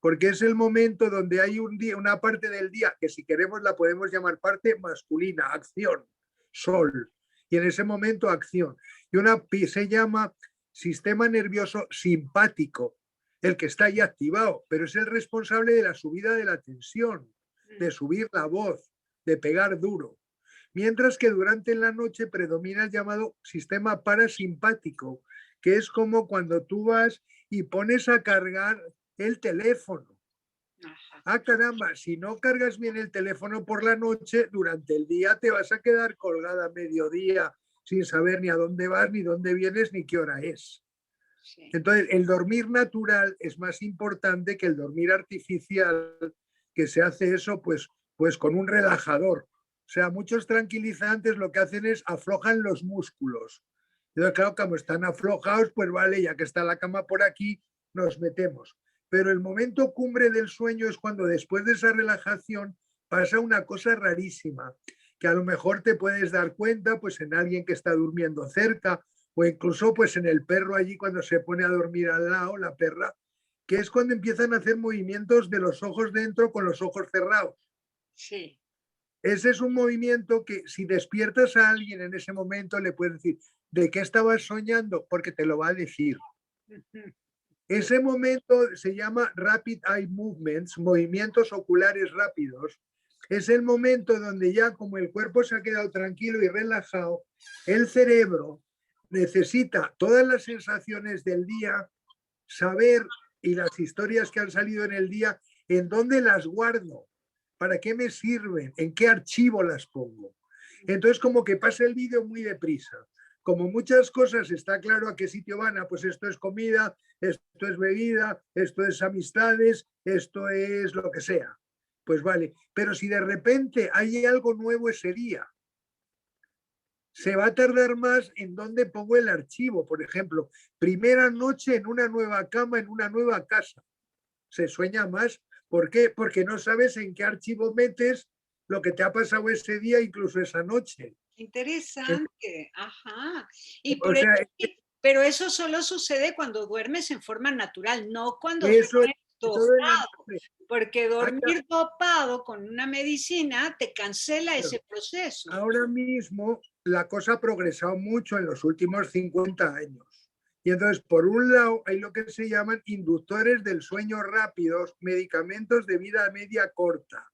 porque es el momento donde hay un día, una parte del día que si queremos la podemos llamar parte masculina, acción, sol. Y en ese momento acción. Y una se llama sistema nervioso simpático, el que está ahí activado, pero es el responsable de la subida de la tensión, de subir la voz, de pegar duro. Mientras que durante la noche predomina el llamado sistema parasimpático, que es como cuando tú vas y pones a cargar el teléfono. Ah, caramba, si no cargas bien el teléfono por la noche, durante el día te vas a quedar colgada a mediodía sin saber ni a dónde vas, ni dónde vienes, ni qué hora es. Sí. Entonces, el dormir natural es más importante que el dormir artificial, que se hace eso pues con un relajador. O sea, muchos tranquilizantes lo que hacen es aflojan los músculos. Entonces, claro, como están aflojados, pues vale, ya que está la cama por aquí, nos metemos. Pero el momento cumbre del sueño es cuando después de esa relajación pasa una cosa rarísima, que a lo mejor te puedes dar cuenta pues en alguien que está durmiendo cerca o incluso pues en el perro allí cuando se pone a dormir al lado, la perra, que es cuando empiezan a hacer movimientos de los ojos dentro con los ojos cerrados. Sí. Ese es un movimiento que si despiertas a alguien en ese momento le puedes decir, ¿de qué estabas soñando? Porque te lo va a decir. Ese momento se llama Rapid Eye Movements, movimientos oculares rápidos. Es el momento donde ya como el cuerpo se ha quedado tranquilo y relajado, el cerebro necesita todas las sensaciones del día, saber y las historias que han salido en el día, en dónde las guardo, para qué me sirven, en qué archivo las pongo. Entonces como que pasa el vídeo muy deprisa. Como muchas cosas está claro a qué sitio van, pues esto es comida, esto es bebida, esto es amistades, esto es lo que sea. Pues vale, pero si de repente hay algo nuevo ese día, se va a tardar más en dónde pongo el archivo. Por ejemplo, primera noche en una nueva cama, en una nueva casa. Se sueña más. ¿Por qué? Porque no sabes en qué archivo metes lo que te ha pasado ese día, incluso esa noche. Interesante, ajá. Y por eso, pero eso solo sucede cuando duermes en forma natural, no cuando duermes dopado, porque dormir dopado con una medicina te cancela ese proceso. Ahora mismo la cosa ha progresado mucho en los últimos 50 años. Y entonces, por un lado, hay lo que se llaman inductores del sueño rápidos, medicamentos de vida media corta.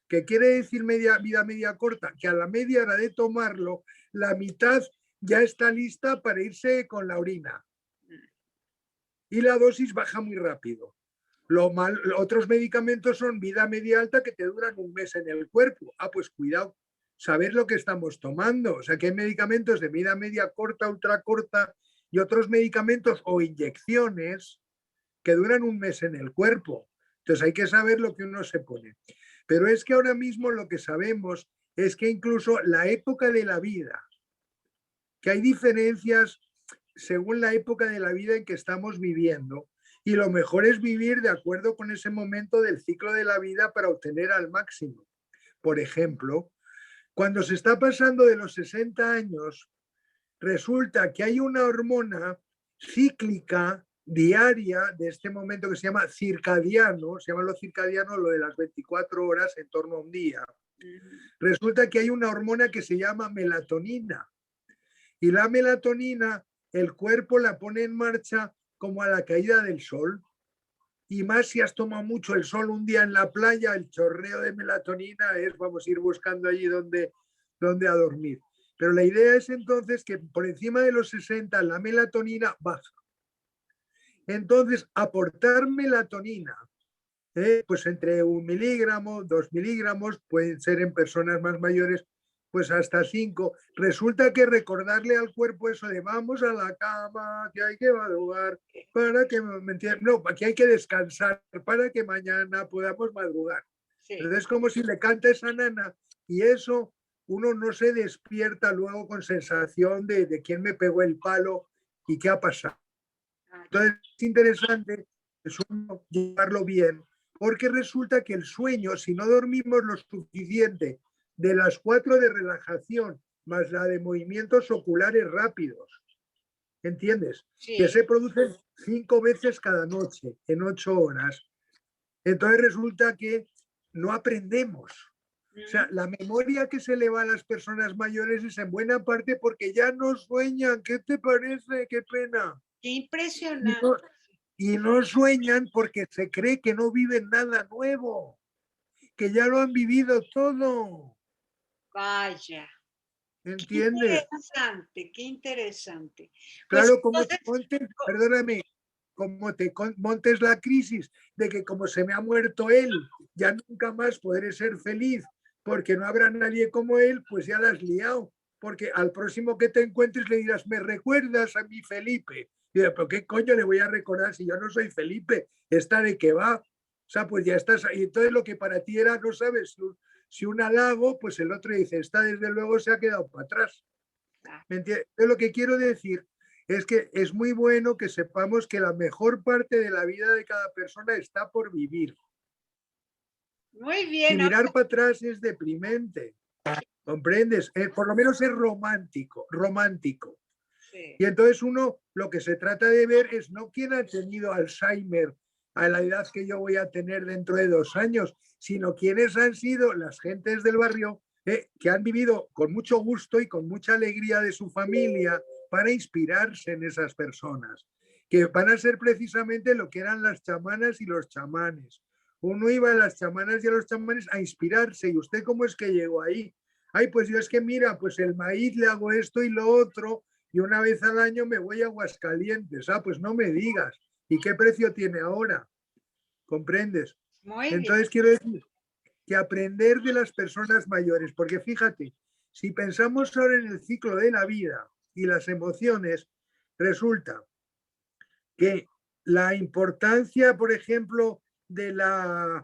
¿Qué quiere decir vida media corta? Que a la media hora de tomarlo, la mitad ya está lista para irse con la orina. Y la dosis baja muy rápido. Otros medicamentos son vida media alta que te duran un mes en el cuerpo. Ah, pues cuidado, saber lo que estamos tomando. O sea, que hay medicamentos de vida media corta, ultra corta y otros medicamentos o inyecciones que duran un mes en el cuerpo. Entonces hay que saber lo que uno se pone. Pero es que ahora mismo lo que sabemos es que incluso la época de la vida, que hay diferencias según la época de la vida en que estamos viviendo, y lo mejor es vivir de acuerdo con ese momento del ciclo de la vida para obtener al máximo. Por ejemplo, cuando se está pasando de los 60 años, resulta que hay una hormona cíclica diaria de este momento que se llama circadiano, se llama lo circadiano lo de las 24 horas en torno a un día. Resulta que hay una hormona que se llama melatonina y la melatonina el cuerpo la pone en marcha como a la caída del sol. Y más si has tomado mucho el sol un día en la playa, el chorreo de melatonina es, vamos a ir buscando allí donde a dormir. Pero la idea es entonces que por encima de los 60 la melatonina baja. Entonces, aportar melatonina, pues entre 1 miligramo, 2 miligramos, pueden ser en personas más mayores, pues hasta 5. Resulta que recordarle al cuerpo eso de vamos a la cama, que hay que madrugar, para que, no, aquí hay que descansar, para que mañana podamos madrugar. Sí. Entonces es como si le canta esa nana y eso uno no se despierta luego con sensación de quién me pegó el palo y qué ha pasado. Entonces es interesante es uno llevarlo bien, porque resulta que el sueño, si no dormimos lo suficiente, de las 4 de relajación más la de movimientos oculares rápidos, ¿entiendes? Sí. Que se producen 5 veces cada noche, en 8 horas. Entonces resulta que no aprendemos. O sea, la memoria que se le va a las personas mayores es en buena parte porque ya no sueñan. ¿Qué te parece? ¡Qué pena! ¡Qué impresionante! Y no sueñan porque se cree que no viven nada nuevo, que ya lo han vivido todo. Vaya. ¿Entiendes? Qué interesante. Claro, pues, como te montes, perdóname, como te montes la crisis de que como se me ha muerto él, ya nunca más podré ser feliz porque no habrá nadie como él, pues ya la has liado. Porque al próximo que te encuentres le dirás, ¿me recuerdas a mi Felipe? Y yo, ¿pero qué coño le voy a recordar si yo no soy Felipe? ¿Esta de qué va? O sea, pues ya estás ahí. Entonces lo que para ti era, no sabes, si un halago, pues el otro dice, esta desde luego se ha quedado para atrás. ¿Me entiendes? Yo lo que quiero decir es que es muy bueno que sepamos que la mejor parte de la vida de cada persona está por vivir. Muy bien. Y mirar para atrás es deprimente. ¿Comprendes? Por lo menos es romántico. Sí. Y entonces uno lo que se trata de ver es no quién ha tenido Alzheimer a la edad que yo voy a tener dentro de 2 años, sino quiénes han sido las gentes del barrio que han vivido con mucho gusto y con mucha alegría de su familia para inspirarse en esas personas, que van a ser precisamente lo que eran las chamanas y los chamanes. Uno iba a las chamanas y a los chamanes a inspirarse. ¿Y usted cómo es que llegó ahí? Ay, pues yo es que mira, pues el maíz le hago esto y lo otro, y una vez al año me voy a Aguascalientes. Ah, pues no me digas. ¿Y qué precio tiene ahora? ¿Comprendes? Muy Entonces bien. Quiero decir que aprender de las personas mayores, porque fíjate, si pensamos ahora en el ciclo de la vida y las emociones, resulta que la importancia, por ejemplo, de las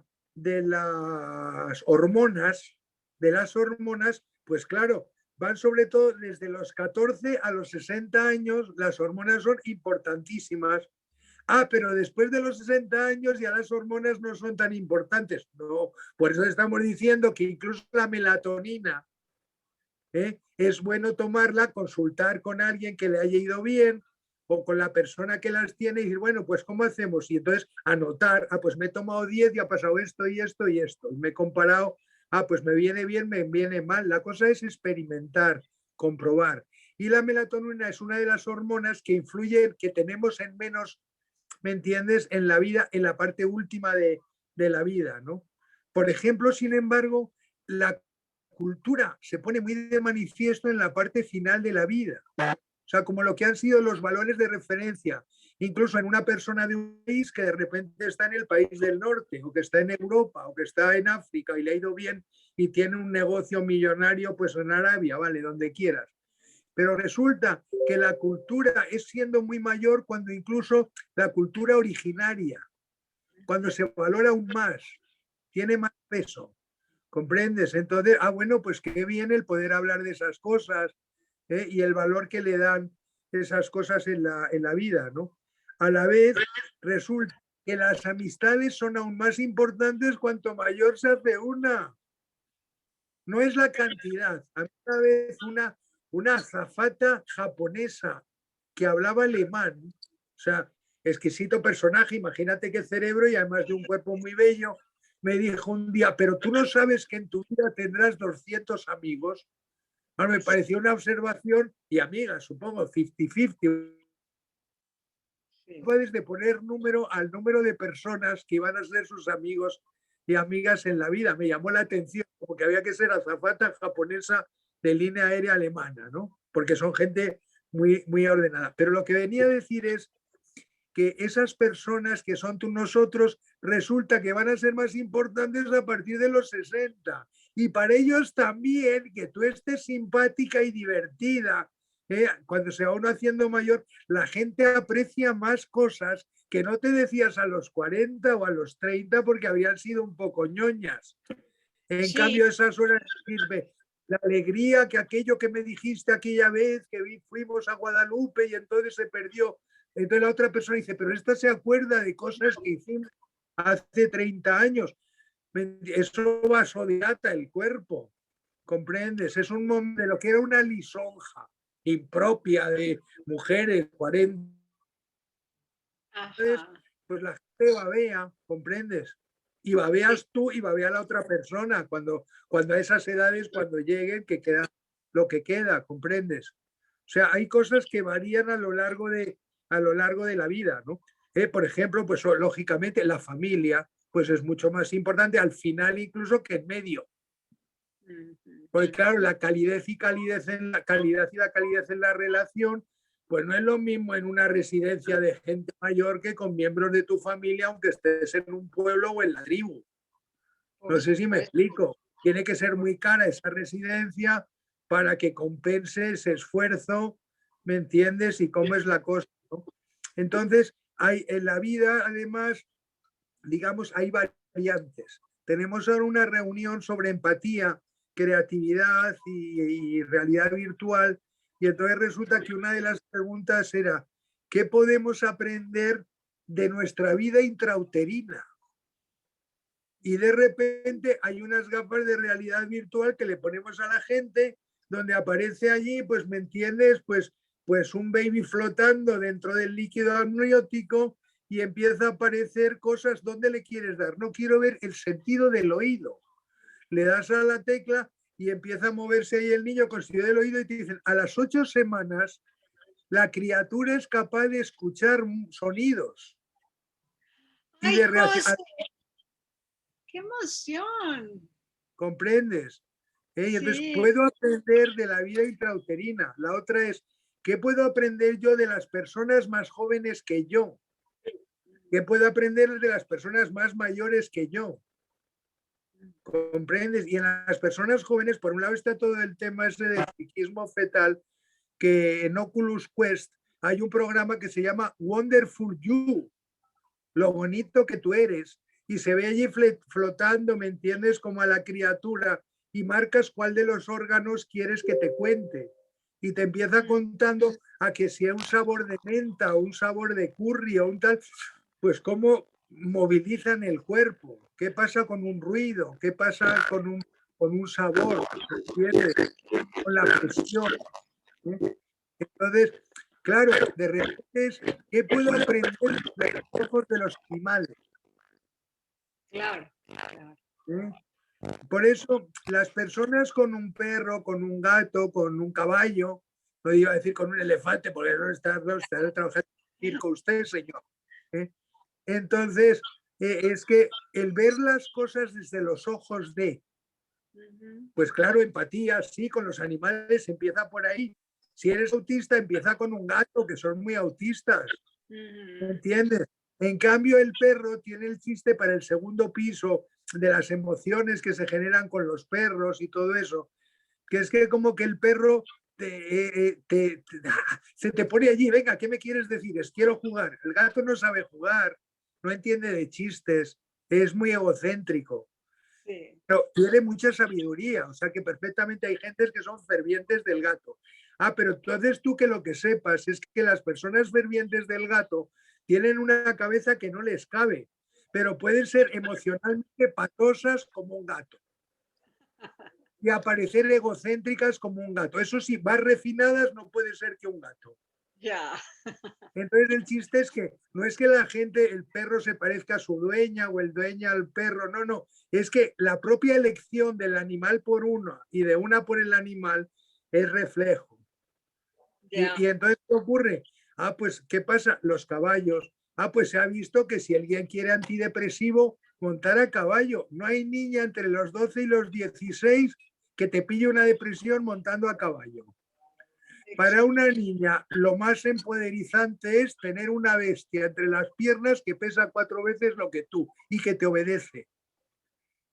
hormonas, pues claro, van sobre todo desde los 14 a los 60 años, las hormonas son importantísimas. Ah, pero después de los 60 años ya las hormonas no son tan importantes. No, por eso estamos diciendo que incluso la melatonina es bueno tomarla, consultar con alguien que le haya ido bien o con la persona que las tiene y decir, bueno, pues ¿cómo hacemos? Y entonces anotar, ah, pues me he tomado 10 y ha pasado esto y esto y esto. Y me he comparado, ah, pues me viene bien, me viene mal. La cosa es experimentar, comprobar. Y la melatonina es una de las hormonas que influye, que tenemos en menos, ¿me entiendes?, en la vida, en la parte última de la vida, ¿no? Por ejemplo, sin embargo, la cultura se pone muy de manifiesto en la parte final de la vida. O sea, como lo que han sido los valores de referencia, incluso en una persona de un país que de repente está en el país del norte, o que está en Europa, o que está en África y le ha ido bien y tiene un negocio millonario, pues en Arabia, vale, donde quieras. Pero resulta que la cultura es siendo muy mayor cuando incluso la cultura originaria, cuando se valora aún más, tiene más peso. ¿Comprendes? Entonces, bueno, pues qué bien el poder hablar de esas cosas y el valor que le dan esas cosas en la vida, ¿no? A la vez, resulta que las amistades son aún más importantes cuanto mayor se hace una. No es la cantidad. A mí una vez una azafata japonesa que hablaba alemán, o sea, exquisito personaje, imagínate qué cerebro y además de un cuerpo muy bello, me dijo un día, pero tú no sabes que en tu vida tendrás 200 amigos. Bueno, me pareció una observación y amigas, supongo, 50-50. Sí. Puedes de poner número al número de personas que iban a ser sus amigos y amigas en la vida. Me llamó la atención, como que había que ser azafata japonesa de línea aérea alemana, ¿no? Porque son gente muy, muy ordenada. Pero lo que venía a decir es que esas personas que son tú nosotros resulta que van a ser más importantes a partir de los 60. Y para ellos también que tú estés simpática y divertida. Cuando se va uno haciendo mayor, la gente aprecia más cosas que no te decías a los 40 o a los 30 porque habrían sido un poco ñoñas. En Sí, cambio, esas horas sirve la alegría que aquello que me dijiste aquella vez que fuimos a Guadalupe y entonces se perdió. Entonces la otra persona dice, pero esta se acuerda de cosas que hicimos hace 30 años. Eso vasodilata el cuerpo, ¿comprendes? Es un momento de lo que era una lisonja impropia de mujeres 40. Entonces, ajá. pues la gente babea, ¿comprendes? Y Sí, babeas tú y babea la otra persona cuando a esas edades, cuando lleguen, que queda lo que queda, ¿comprendes? O sea, hay cosas que varían a lo largo de la vida, ¿no? Por ejemplo, pues lógicamente la familia, pues es mucho más importante al final incluso que en medio. ujú. Pues claro, la calidez y calidez en la calidad y la calidez en la relación, pues no es lo mismo en una residencia de gente mayor que con miembros de tu familia, aunque estés en un pueblo o en la tribu. Por No sé si me supuesto. explico. Tiene que ser Por- muy cara esa residencia para que compense ese esfuerzo, ¿me entiendes? Y cómo es la cosa, ¿no? Entonces, hay en la vida, además, digamos, hay variantes. Tenemos ahora una reunión sobre empatía, creatividad y realidad virtual, y entonces resulta que una de las preguntas era, ¿qué podemos aprender de nuestra vida intrauterina? Y de repente hay unas gafas de realidad virtual que le ponemos a la gente, donde aparece allí, pues, ¿me entiendes? Pues un baby flotando dentro del líquido amniótico y empieza a aparecer cosas. ¿Dónde le quieres dar? No quiero ver el sentido del oído. Le das a la tecla y empieza a moverse ahí el niño con el sentido del oído y te dicen, a las 8 semanas la criatura es capaz de escuchar sonidos y Ay, de José, reaccionar. qué emoción. ¿Comprendes? Y entonces Sí, puedo aprender de la vida intrauterina. La otra es, ¿qué puedo aprender yo de las personas más jóvenes que yo? ¿Qué puedo aprender de las personas más mayores que yo? ¿Comprendes? Y en las personas jóvenes, por un lado está todo el tema ese del psiquismo fetal, que en Oculus Quest hay un programa que se llama Wonderful You, lo bonito que tú eres, y se ve allí flotando, ¿me entiendes? Como a la criatura, y marcas cuál de los órganos quieres que te cuente. Y te empieza contando a que si es un sabor de menta o un sabor de curry o un tal, pues cómo movilizan el cuerpo, qué pasa con un ruido, qué pasa con un sabor, ¿entiendes? Con la presión. ¿Eh? Entonces, claro, de repente es, ¿qué puedo aprender de los ojos de los animales? claro, claro. ¿Eh? Por eso, las personas con un perro, con un gato, con un caballo, no iba a decir con un elefante, porque no está trabajando en circo usted, señor. ¿Eh? Entonces, es que el ver las cosas desde los ojos de, Ujú, pues claro, empatía, sí, con los animales empieza por ahí. Si eres autista, empieza con un gato, que son muy autistas. ¿Me ujú. entiendes? En cambio, el perro tiene el chiste para el segundo piso de las emociones que se generan con los perros y todo eso, que es que como que el perro se te pone allí, venga, ¿qué me quieres decir? Es quiero jugar. El gato no sabe jugar, no entiende de chistes, es muy egocéntrico, Sí. pero tiene mucha sabiduría, o sea que perfectamente hay gentes que son fervientes del gato. Ah, pero entonces tú que lo que sepas es que las personas fervientes del gato tienen una cabeza que no les cabe, pero pueden ser emocionalmente patosas como un gato. y a parecer egocéntricas como un gato. Eso sí, más refinadas no puede ser que un gato. Ya. Entonces el chiste es que no es que la gente, el perro se parezca a su dueña o el dueña al perro, no, no, es que la propia elección del animal por uno y de una por el animal es reflejo. Ya. Y entonces, ¿qué ocurre? Ah, pues, ¿qué pasa? Los caballos. Ah, pues se ha visto que si alguien quiere antidepresivo, montar a caballo. No hay niña entre los 12 y los 16 que te pille una depresión montando a caballo. Para una niña, lo más empoderizante es tener una bestia entre las piernas que pesa 4 veces lo que tú y que te obedece.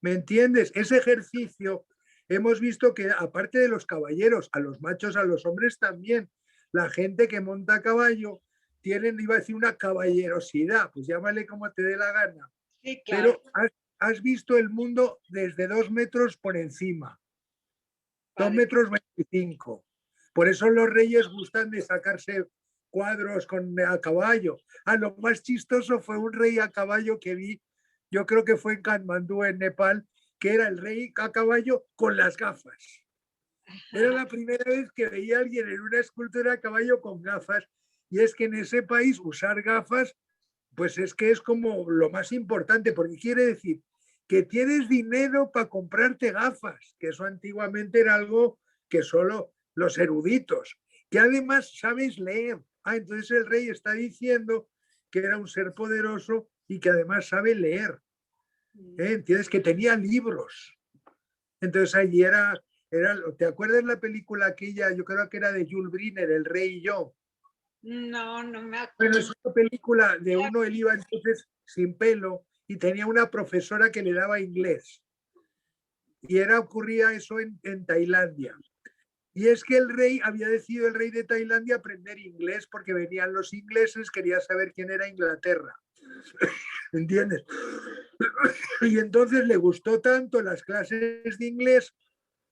¿Me entiendes? Ese ejercicio hemos visto que, aparte de los caballeros, a los machos, a los hombres también, la gente que monta a caballo tienen, iba a decir, una caballerosidad, pues llámale como te dé la gana. Sí, claro. Pero has visto el mundo desde 2 metros por encima, 2 Padre. metros 25. Por eso los reyes gustan de sacarse cuadros con a caballo. Ah, lo más chistoso fue un rey a caballo que vi, yo creo que fue en Katmandú, en Nepal, que era el rey a caballo con las gafas. Era la primera vez que veía a alguien en una escultura a caballo con gafas. Y es que en ese país usar gafas, pues es que es como lo más importante, porque quiere decir que tienes dinero para comprarte gafas, que eso antiguamente era algo que solo los eruditos, que además sabes leer. Ah, entonces el rey está diciendo que era un ser poderoso y que además sabe leer. Entiendes que tenía libros. Entonces allí ¿te acuerdas la película aquella? Yo creo que era de Jules Briner, El Rey y yo. No, no me Bueno, acuerdo. es una película de uno, él iba entonces sin pelo y tenía una profesora que le daba inglés. Y ocurría eso en Tailandia. Y es que el rey, había decidido el rey de Tailandia aprender inglés porque venían los ingleses, quería saber quién era Inglaterra. ¿Entiendes? Y entonces le gustó tanto las clases de inglés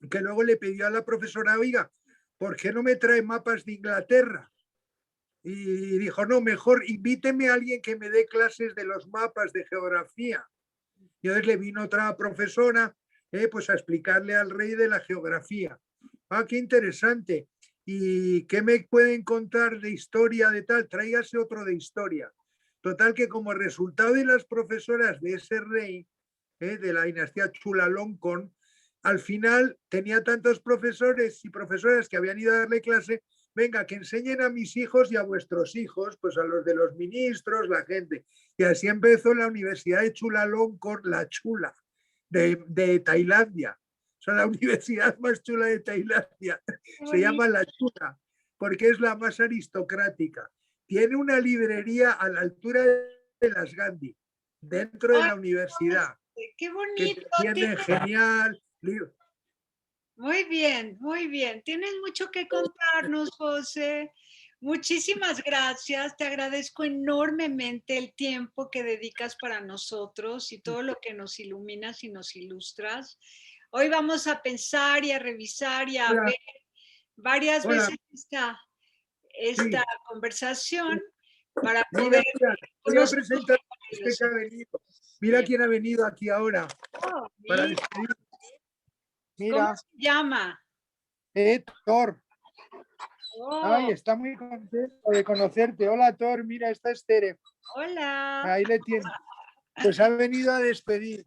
que luego le pidió a la profesora, oiga, ¿por qué no me trae mapas de Inglaterra? Y dijo, no, mejor invíteme a alguien que me dé clases de los mapas de geografía. Y entonces le vino otra profesora pues a explicarle al rey de la geografía. Ah, qué interesante. ¿Y qué me pueden contar de historia de tal? Tráigase otro de historia. Total que como resultado de las profesoras de ese rey, de la dinastía Chulalongkorn, al final tenía tantos profesores y profesoras que habían ido a darle clase, venga, que enseñen a mis hijos y a vuestros hijos, pues a los de los ministros, la gente. Y así empezó la Universidad de Chulalongkorn, la chula, de Tailandia. O sea, la universidad más chula de Tailandia. Se llama la chula, porque es la más aristocrática. Tiene una librería a la altura de las Gandhi, dentro de Ay, la universidad, qué que te bonito. atienden genial. Muy bien, muy bien. Tienes mucho que contarnos, José. Muchísimas gracias. Te agradezco enormemente el tiempo que dedicas para nosotros y todo lo que nos iluminas y nos ilustras. Hoy vamos a pensar y a revisar y a Hola, ver varias hola, veces esta sí. conversación para Mira, poder mira, voy a conocer presentar a este que los. ha venido. Mira Bien. quién ha venido aquí ahora Oh, para mira, despedir. ¿cómo Mira, se llama? Thor. Ay, Oh, está muy contento de conocerte. Hola, Thor. Mira, esta es Tere. hola. Ahí le tiene. Pues ha venido a despedir.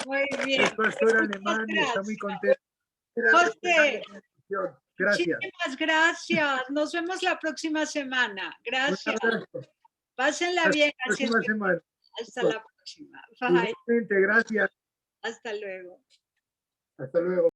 Muy bien. Es pastor Muchas alemán y está muy gracias. contento. José, Gracias. muchísimas gracias. Nos vemos la próxima semana. Un Gracias. abrazo. Pásenla Hasta bien. la Así es próxima que semana. hasta la próxima. Bye. Igualmente, gracias. Hasta luego. Hasta luego.